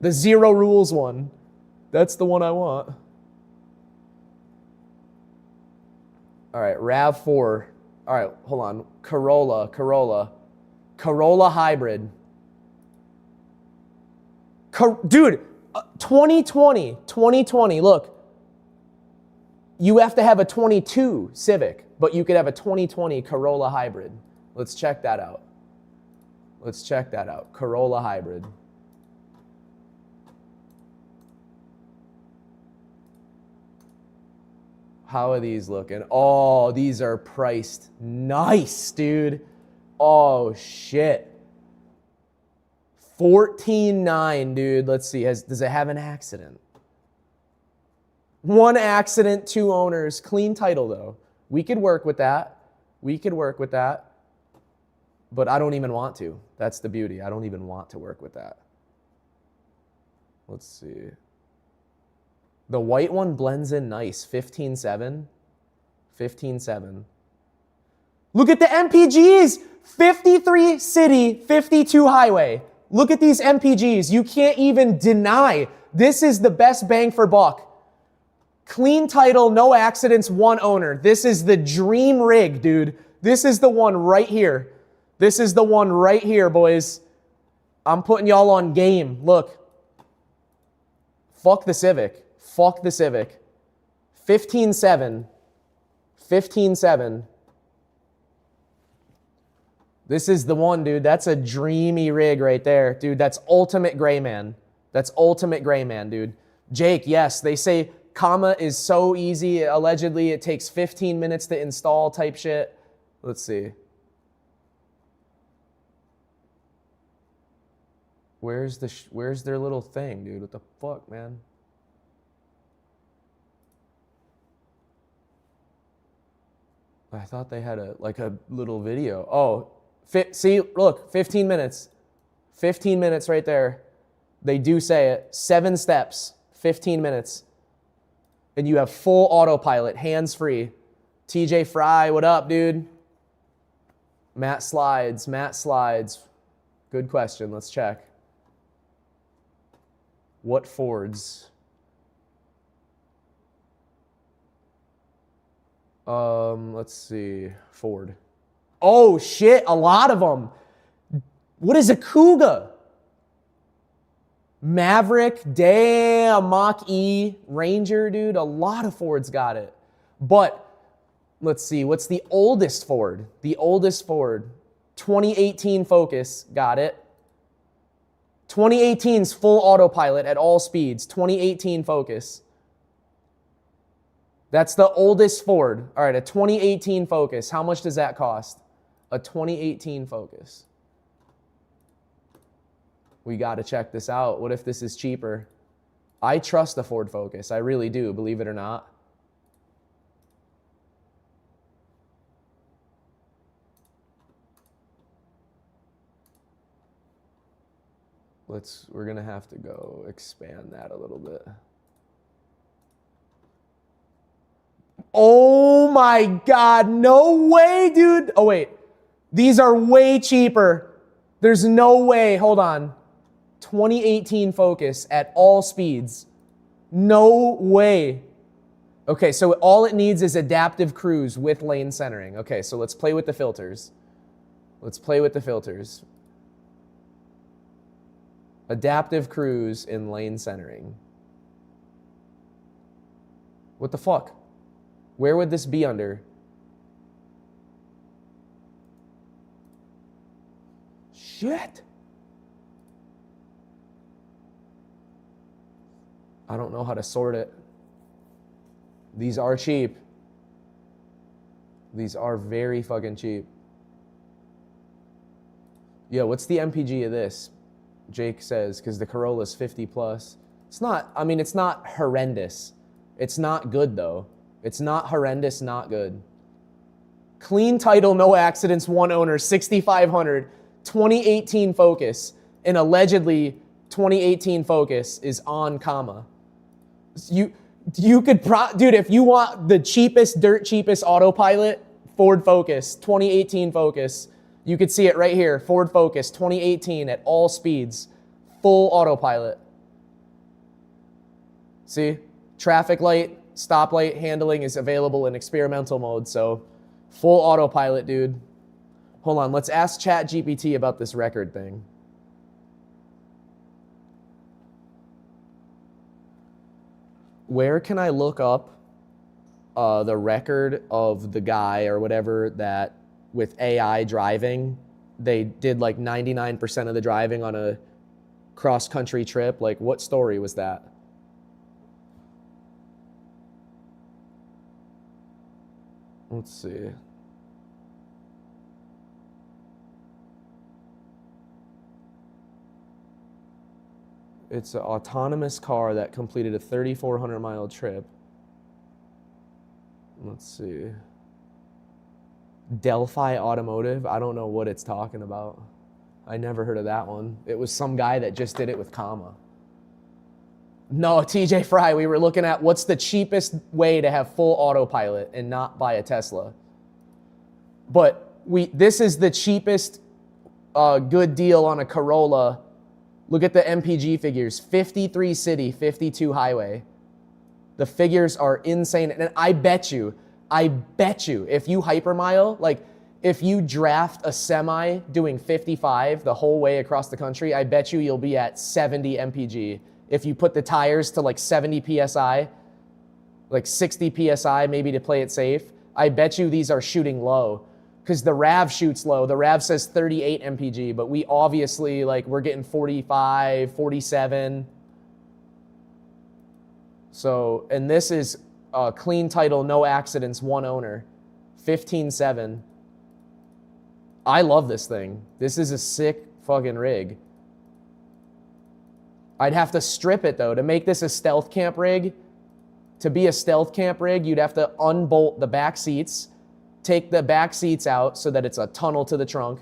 The zero rules one. That's the one I want. All right, RAV4. All right, hold on. Corolla hybrid. Dude, 2020, look. You have to have a 22 Civic, but you could have a 2020 Corolla hybrid. Let's check that out. Corolla hybrid. How are these looking? Oh, these are priced nice, dude. Oh, shit. 14.9, dude. Let's see. Does it have an accident? 1 accident, 2 owners. Clean title, though. We could work with that. We could work with that. But I don't even want to. That's the beauty. I don't even want to work with that. Let's see. The white one blends in nice. 15.7. 15.7. Look at the MPGs. 53 city, 52 highway. Look at these MPGs. You can't even deny. This is the best bang for buck. Clean title, no accidents, 1 owner. This is the dream rig, dude. This is the one right here. This is the one right here, boys. I'm putting y'all on game. Look. Fuck the Civic. Fuck the Civic. 15.7. 15.7. This is the one, dude. That's a dreamy rig right there. Dude, that's ultimate gray man. That's ultimate gray man, dude. Jake, yes, they say comma is so easy. Allegedly, it takes 15 minutes to install type shit. Let's see. Where's their little thing, dude? What the fuck, man? I thought they had a little video. Oh, see, look, 15 minutes. 15 minutes right there. They do say it. 7 steps, 15 minutes. And you have full autopilot, hands-free. TJ Fry, what up, dude? Matt Slides. Good question, let's check. What Fords? Let's see. Ford. Oh, shit, a lot of them. What is a Kuga? Maverick, damn, Mach-E, Ranger, dude. A lot of Fords got it. But, let's see, what's the oldest Ford? The oldest Ford. 2018 Focus, got it. 2018's full autopilot at all speeds. 2018 Focus. That's the oldest Ford. All right, a 2018 Focus. How much does that cost? A 2018 Focus. We got to check this out. What if this is cheaper? I trust the Ford Focus. I really do, believe it or not. We're going to have to go expand that a little bit. Oh my God, no way, dude. Oh wait, these are way cheaper. There's no way, hold on. 2018 Focus at all speeds. No way. Okay, so all it needs is adaptive cruise with lane centering. Okay, so let's play with the filters. Let's play with the filters. Adaptive cruise in lane centering. What the fuck? Where would this be under? Shit. I don't know how to sort it. These are cheap. These are very fucking cheap. Yo, what's the MPG of this? Jake says, because the Corolla's 50 plus. It's not, I mean, it's not horrendous. It's not good though. It's not horrendous, not good. Clean title, no accidents, 1 owner, 6,500, 2018 Focus, and allegedly 2018 Focus is on comma. You could, dude, if you want the cheapest, dirt cheapest autopilot, Ford Focus, 2018 Focus, you could see it right here, Ford Focus, 2018 at all speeds, full autopilot. See, traffic light, stoplight handling is available in experimental mode, so full autopilot, dude. Hold on, let's ask ChatGPT about this record thing. Where can I look up the record of the guy or whatever that with AI driving, they did like 99% of the driving on a cross-country trip? Like, what story was that? Let's see. It's an autonomous car that completed a 3,400 mile trip. Let's see. Delphi Automotive. I don't know what it's talking about. I never heard of that one. It was some guy that just did it with comma. No, TJ Fry, we were looking at what's the cheapest way to have full autopilot and not buy a Tesla. But this is the cheapest good deal on a Corolla. Look at the MPG figures. 53 city, 52 highway. The figures are insane. And I bet you, if you hypermile, like if you draft a semi doing 55 the whole way across the country, I bet you'll be at 70 MPG. If you put the tires to like 70 PSI, like 60 PSI maybe to play it safe, I bet you these are shooting low. Because the RAV shoots low. The RAV says 38 MPG, but we obviously, like, we're getting 45, 47. So, and this is clean title, no accidents, one owner, 15.7. I love this thing. This is a sick fucking rig. I'd have to strip it, though, to make this a stealth camp rig. To be a stealth camp rig, you'd have to unbolt the back seats, take the back seats out so that it's a tunnel to the trunk,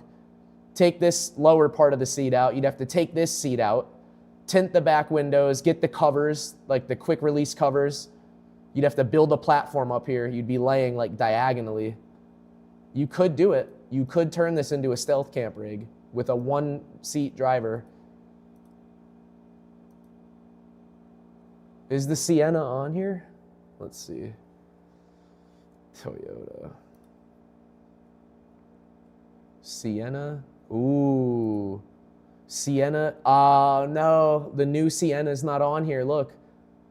take this lower part of the seat out. You'd have to take this seat out, tint the back windows, get the covers, like the quick release covers. You'd have to build a platform up here. You'd be laying like diagonally. You could do it. You could turn this into a stealth camp rig with a one-seat driver. Is the Sienna on here? Let's see. Toyota. Sienna. Ooh. Sienna. No. The new Sienna's not on here. Look.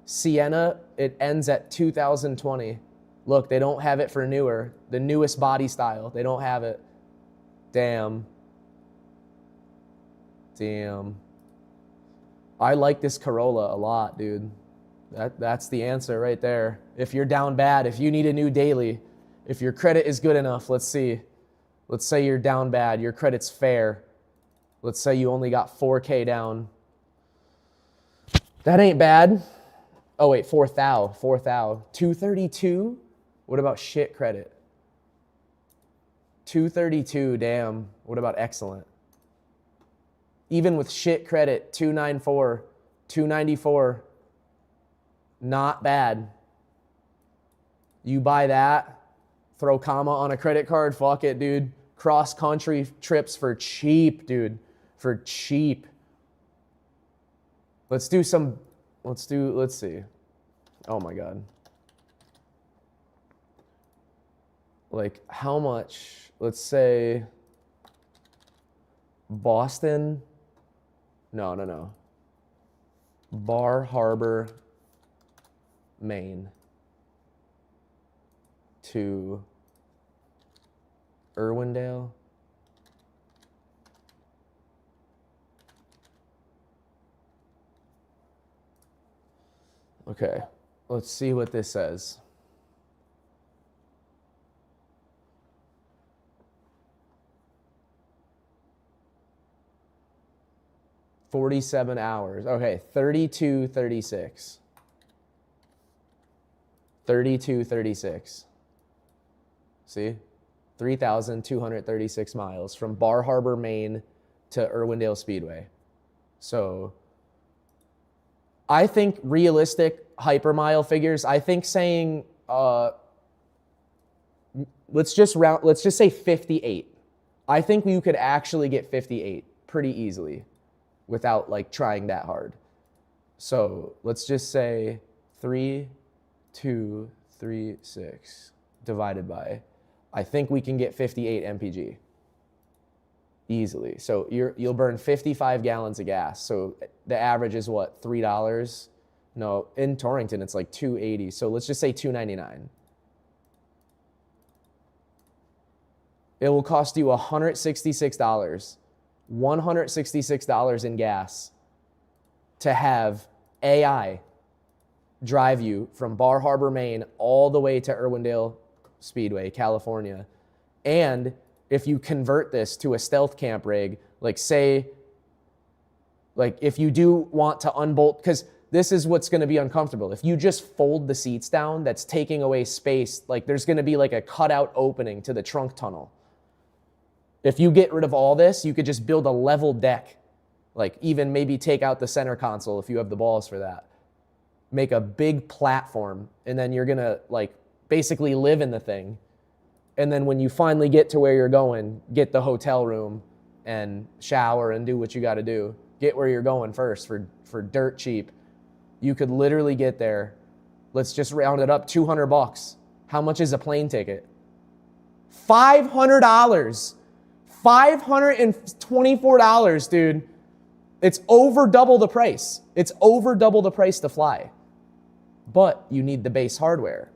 Sienna, it ends at 2020. Look, they don't have it for newer. The newest body style. They don't have it. Damn. I like this Corolla a lot, dude. That's the answer right there. If you're down bad, if you need a new daily, if your credit is good enough, let's see. Let's say you're down bad, your credit's fair. Let's say you only got 4K down. That ain't bad. Oh wait, 4,000. 232? What about shit credit? 232, damn. What about excellent? Even with shit credit, 294, 294. Not bad. You buy that, throw comma on a credit card, fuck it, dude. Cross-country trips for cheap, dude. For cheap. Let's see. Oh my God. Like how much, let's say Boston, no. Bar Harbor, Maine to Irwindale. Okay, let's see what this says. $47 hours. Okay, 32.36. 32.36. See? 3,236 miles from Bar Harbor, Maine to Irwindale Speedway. So I think realistic hypermile figures, I think saying, let's just say 58. I think you could actually get 58 pretty easily without like trying that hard. So let's just say 3,236 divided by, I think we can get 58 mpg easily. So you'll burn 55 gallons of gas. So the average is what, $3? No, in Torrington it's like $2.80. So let's just say $2.99. It will cost you $166. $166 in gas to have AI drive you from Bar Harbor, Maine, all the way to Irwindale Speedway, California. And if you convert this to a stealth camp rig, like say, like if you do want to unbolt, because this is what's going to be uncomfortable. If you just fold the seats down, that's taking away space. Like there's going to be like a cutout opening to the trunk tunnel. If you get rid of all this, you could just build a level deck. Like even maybe take out the center console if you have the balls for that. Make a big platform, and then you're going to like basically live in the thing. And then when you finally get to where you're going, get the hotel room and shower and do what you got to do. Get where you're going first for dirt cheap. You could literally get there. Let's just round it up, $200. How much is a plane ticket? $500. $524, dude. It's over double the price. It's over double the price to fly. But you need the base hardware.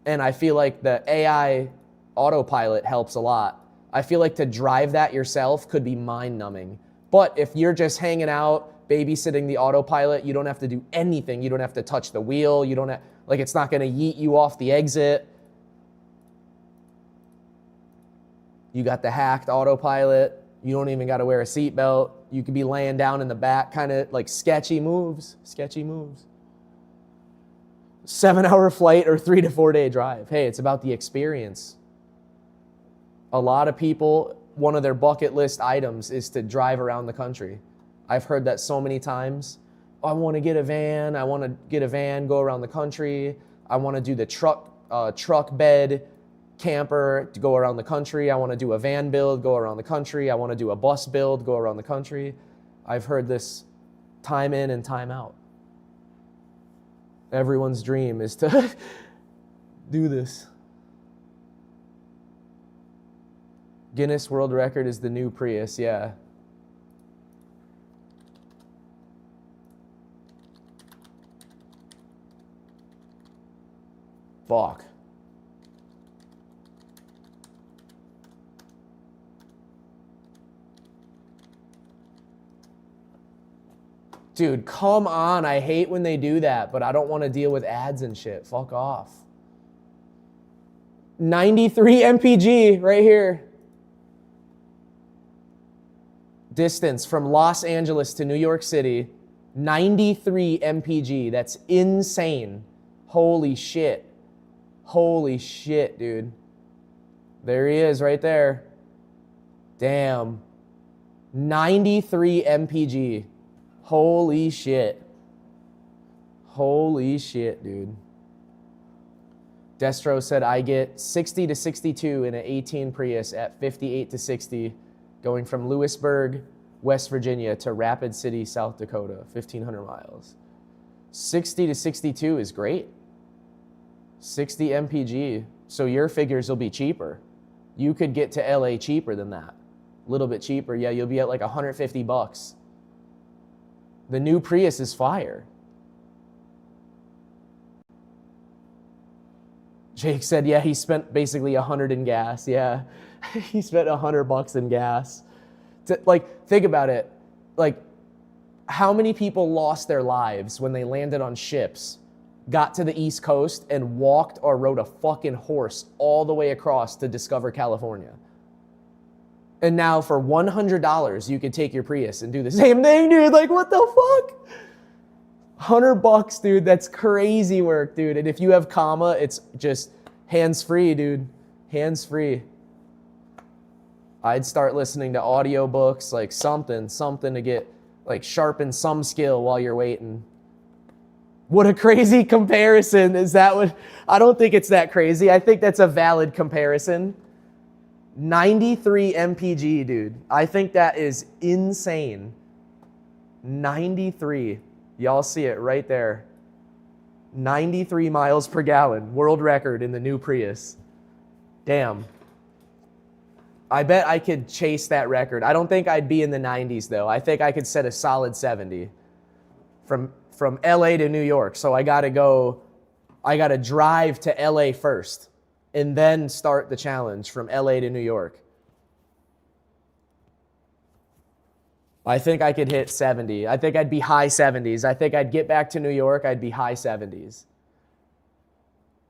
And I feel like the AI autopilot helps a lot. I feel like to drive that yourself could be mind-numbing. But if you're just hanging out, babysitting the autopilot, you don't have to do anything. You don't have to touch the wheel. You don't have, like, it's not going to yeet you off the exit. You got the hacked autopilot. You don't even got to wear a seatbelt. You could be laying down in the back, kind of like sketchy moves. 7-hour flight or 3 to 4 day drive. Hey, it's about the experience. A lot of people, one of their bucket list items is to drive around the country. I've heard that so many times. Oh, I want to get a van. Go around the country. I want to do the truck bed camper to go around the country. I want to do a van build, go around the country. I want to do a bus build, go around the country. I've heard this time in and time out. Everyone's dream is to do this. Guinness World Record is the new Prius, yeah. Fuck. Dude, come on. I hate when they do that, but I don't want to deal with ads and shit. Fuck off. 93 mpg right here. Distance from Los Angeles to New York City, 93 mpg. That's insane. Holy shit. Holy shit, dude. There he is right there. Damn. 93 mpg. Holy shit. Holy shit, dude. Destro said, I get 60 to 62 in an 18 Prius at 58 to 60, going from Lewisburg, West Virginia to Rapid City, South Dakota, 1,500 miles. 60 to 62 is great. 60 mpg. So your figures will be cheaper. You could get to LA cheaper than that. A little bit cheaper. Yeah, you'll be at like $150. The new Prius is fire. Jake said, yeah, he spent basically 100 in gas. Yeah, he spent $100 in gas. Like, think about it. Like, how many people lost their lives when they landed on ships, got to the East Coast, and walked or rode a fucking horse all the way across to discover California? And now for $100, you could take your Prius and do the same thing, dude. Like, what the fuck? $100, dude. That's crazy work, dude. And if you have comma, it's just hands-free, dude. Hands-free. I'd start listening to audiobooks, like something to get, like, sharpen some skill while you're waiting. What a crazy comparison. Is that what? I don't think it's that crazy. I think that's a valid comparison. 93 mpg, dude. I think that is insane. 93. Y'all see it right there. 93 miles per gallon. World record in the new Prius. Damn. I bet I could chase that record. I don't think I'd be in the 90s, though. I think I could set a solid 70 from LA to New York. So I got to drive to LA first and then start the challenge from LA to New York. I think I could hit 70. I think I'd be high 70s. I think I'd get back to New York. I'd be high 70s.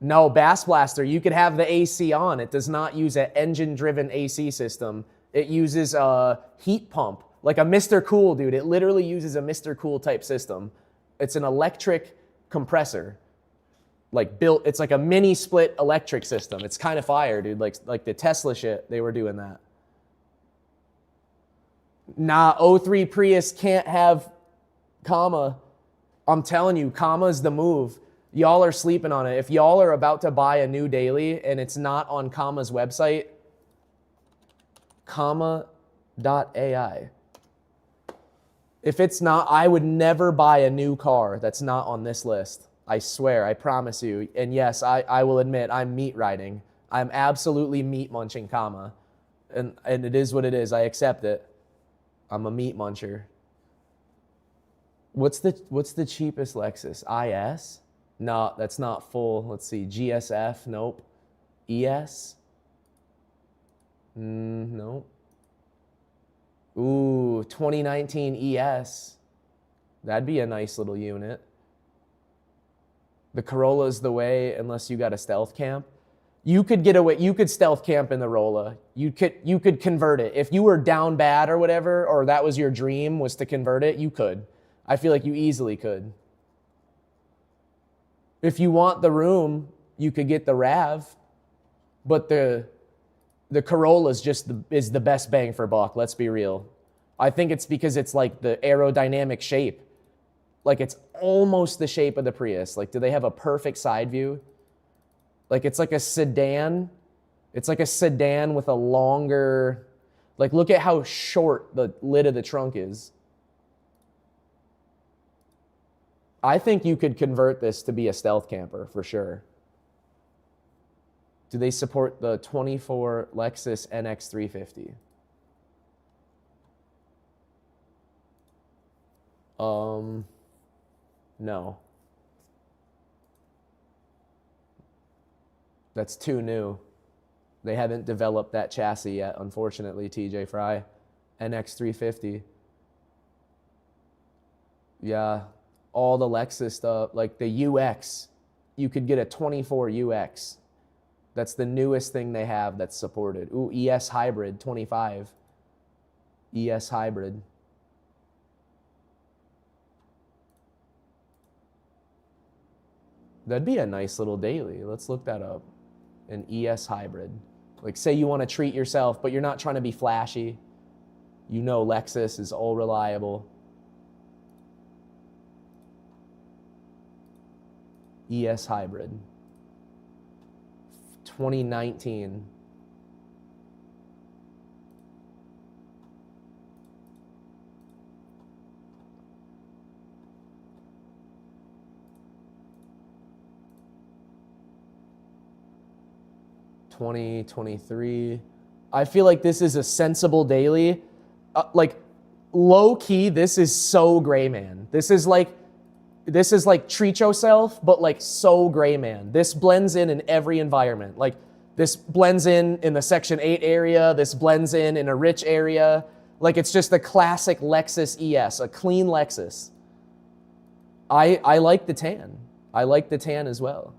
No, Bass Blaster, you could have the AC on. It does not use an engine-driven AC system. It uses a heat pump, like a Mr. Cool, dude. It literally uses a Mr. Cool type system. It's an electric compressor, like built. It's like a mini split electric system. It's kind of fire, dude. Like the Tesla shit, they were doing that. Nah, '03 Prius can't have comma. I'm telling you, comma's the move. Y'all are sleeping on it. If y'all are about to buy a new daily and it's not on comma's website, comma.ai. If it's not, I would never buy a new car that's not on this list. I swear, I promise you. And yes, I will admit, I'm meat riding. I'm absolutely meat munching comma. And it is what it is. I accept it. I'm a meat muncher. What's the cheapest Lexus? IS? No, that's not full. Let's see. GSF? Nope. ES? Nope. Ooh, 2019 ES. That'd be a nice little unit. The Corolla's the way unless you got a stealth camp. You could get away. You could stealth camp in the Rolla. You could convert it. If you were down bad or whatever, or that was your dream was to convert it, you could. I feel like you easily could. If you want the room, you could get the RAV, but the Corolla is the best bang for buck. Let's be real. I think it's because it's like the aerodynamic shape. Like it's almost the shape of the Prius. Like, do they have a perfect side view? Like it's like a sedan. It's like a sedan with a longer, like look at how short the lid of the trunk is. I think you could convert this to be a stealth camper for sure. Do they support the 24 Lexus NX 350? No. That's too new. They haven't developed that chassis yet, unfortunately, TJ Fry. NX 350. Yeah, all the Lexus stuff, like the UX. You could get a 24 UX. That's the newest thing they have that's supported. Ooh, ES Hybrid 25. ES Hybrid. That'd be a nice little daily. Let's look that up. An ES Hybrid. Like say you want to treat yourself, but you're not trying to be flashy. You know Lexus is all reliable. ES Hybrid. 2019. $2023. I feel like this is a sensible daily. Like low key, this is so gray man. This is like treat yourself, but like so gray man. This blends in every environment. Like this blends in the Section 8 area. This blends in a rich area. Like it's just a classic Lexus ES, a clean Lexus. I like the tan. I like the tan as well.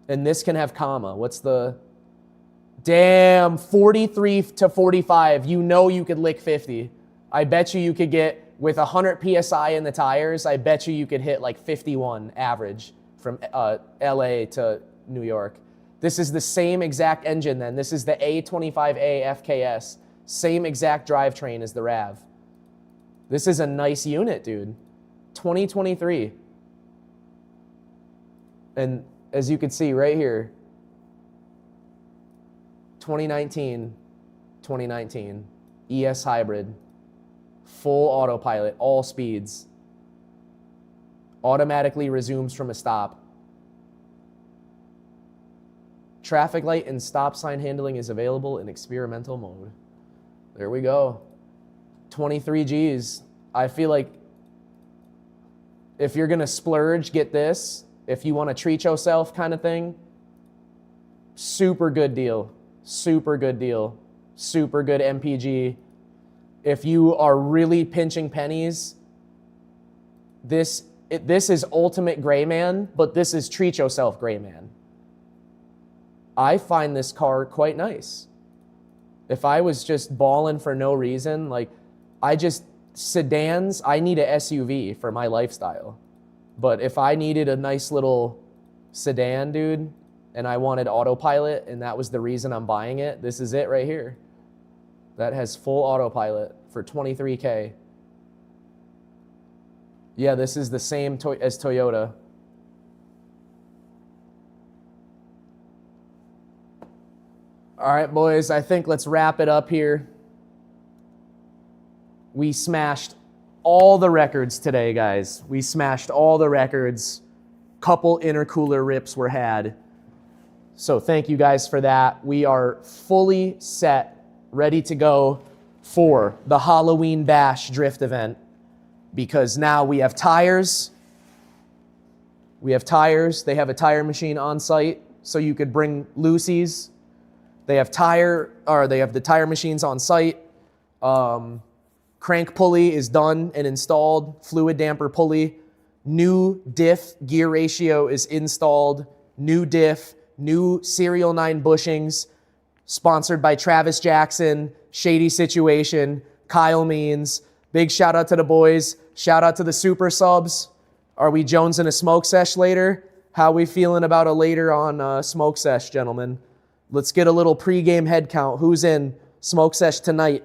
And this can have comma. What's the... Damn, 43 to 45. You know you could lick 50. I bet you could get, with 100 PSI in the tires, I bet you could hit like 51 average from LA to New York. This is the same exact engine then. This is the A25A FKS. Same exact drivetrain as the RAV. This is a nice unit, dude. 2023. And as you can see right here, 2019, ES Hybrid, full autopilot, all speeds, automatically resumes from a stop. Traffic light and stop sign handling is available in experimental mode. There we go. 23 Gs. I feel like if you're gonna splurge, get this. If you want to treat yourself kind of thing, super good deal. Super good deal. Super good MPG. If you are really pinching pennies, this This is ultimate gray man, but this is treat yourself gray man. I find this car quite nice. If I was just balling for no reason, like sedans, I need a SUV for my lifestyle. But if I needed a nice little sedan, dude, and I wanted autopilot, and that was the reason I'm buying it, this is it right here. That has full autopilot for $23K. Yeah, this is the same as Toyota. All right, boys, I think let's wrap it up here. We smashed all the records today, guys. We smashed all the records. Couple intercooler rips were had. So thank you guys for that. We are fully set, ready to go for the Halloween Bash drift event, because now we have tires. We have tires. They have a tire machine on site, so you could bring loosies. They have the tire machines on site. Crank pulley is done and installed. Fluid damper pulley. New diff gear ratio is installed. New diff. New Serial 9 bushings. Sponsored by Travis Jackson. Shady Situation. Kyle Means. Big shout out to the boys. Shout out to the super subs. Are we jonesing a smoke sesh later? How we feeling about a later on smoke sesh, gentlemen? Let's get a little pregame head count. Who's in smoke sesh tonight?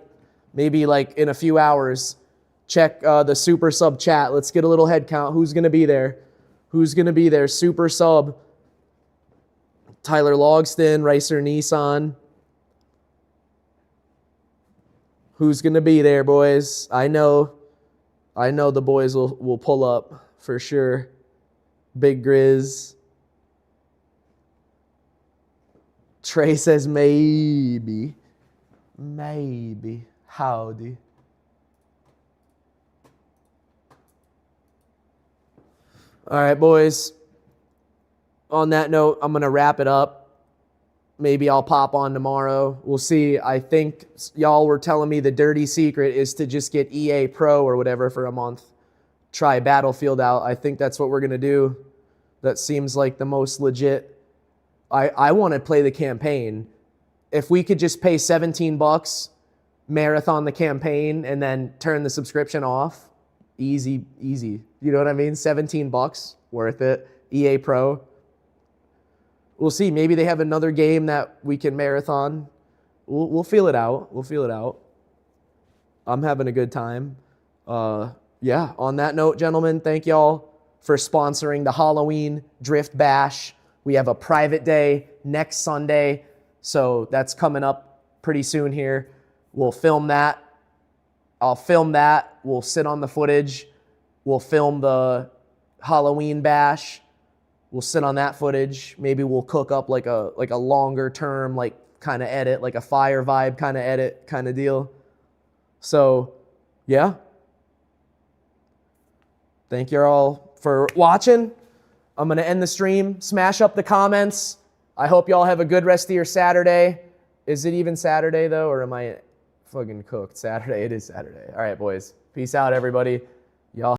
Maybe like in a few hours. Check the super sub chat. Let's get a little head count. Who's going to be there? Who's going to be there? Super sub. Tyler Logston, Ricer Nissan. Who's going to be there, boys? I know the boys will pull up for sure. Big Grizz. Trey says maybe. Maybe. Howdy. All right, boys. On that note, I'm going to wrap it up. Maybe I'll pop on tomorrow. We'll see. I think y'all were telling me the dirty secret is to just get EA Pro or whatever for a month. Try Battlefield out. I think that's what we're going to do. That seems like the most legit. I want to play the campaign. If we could just pay $17, marathon the campaign, and then turn the subscription off, easy. You know what I mean? $17, worth it. EA Pro. We'll see. Maybe they have another game that we can marathon. We'll feel it out. I'm having a good time. Yeah, on that note, gentlemen, thank y'all for sponsoring the Halloween Drift Bash. We have a private day next Sunday, so that's coming up pretty soon here. We'll film that. I'll film that. We'll sit on the footage. We'll film the Halloween Bash. We'll sit on that footage. Maybe we'll cook up like a longer term, like kind of edit, like a fire vibe kind of edit kind of deal. So, yeah. Thank you all for watching. I'm going to end the stream. Smash up the comments. I hope y'all have a good rest of your Saturday. Is it even Saturday, though, or am I fucking cooked? Saturday. It is Saturday. All right, boys. Peace out, everybody.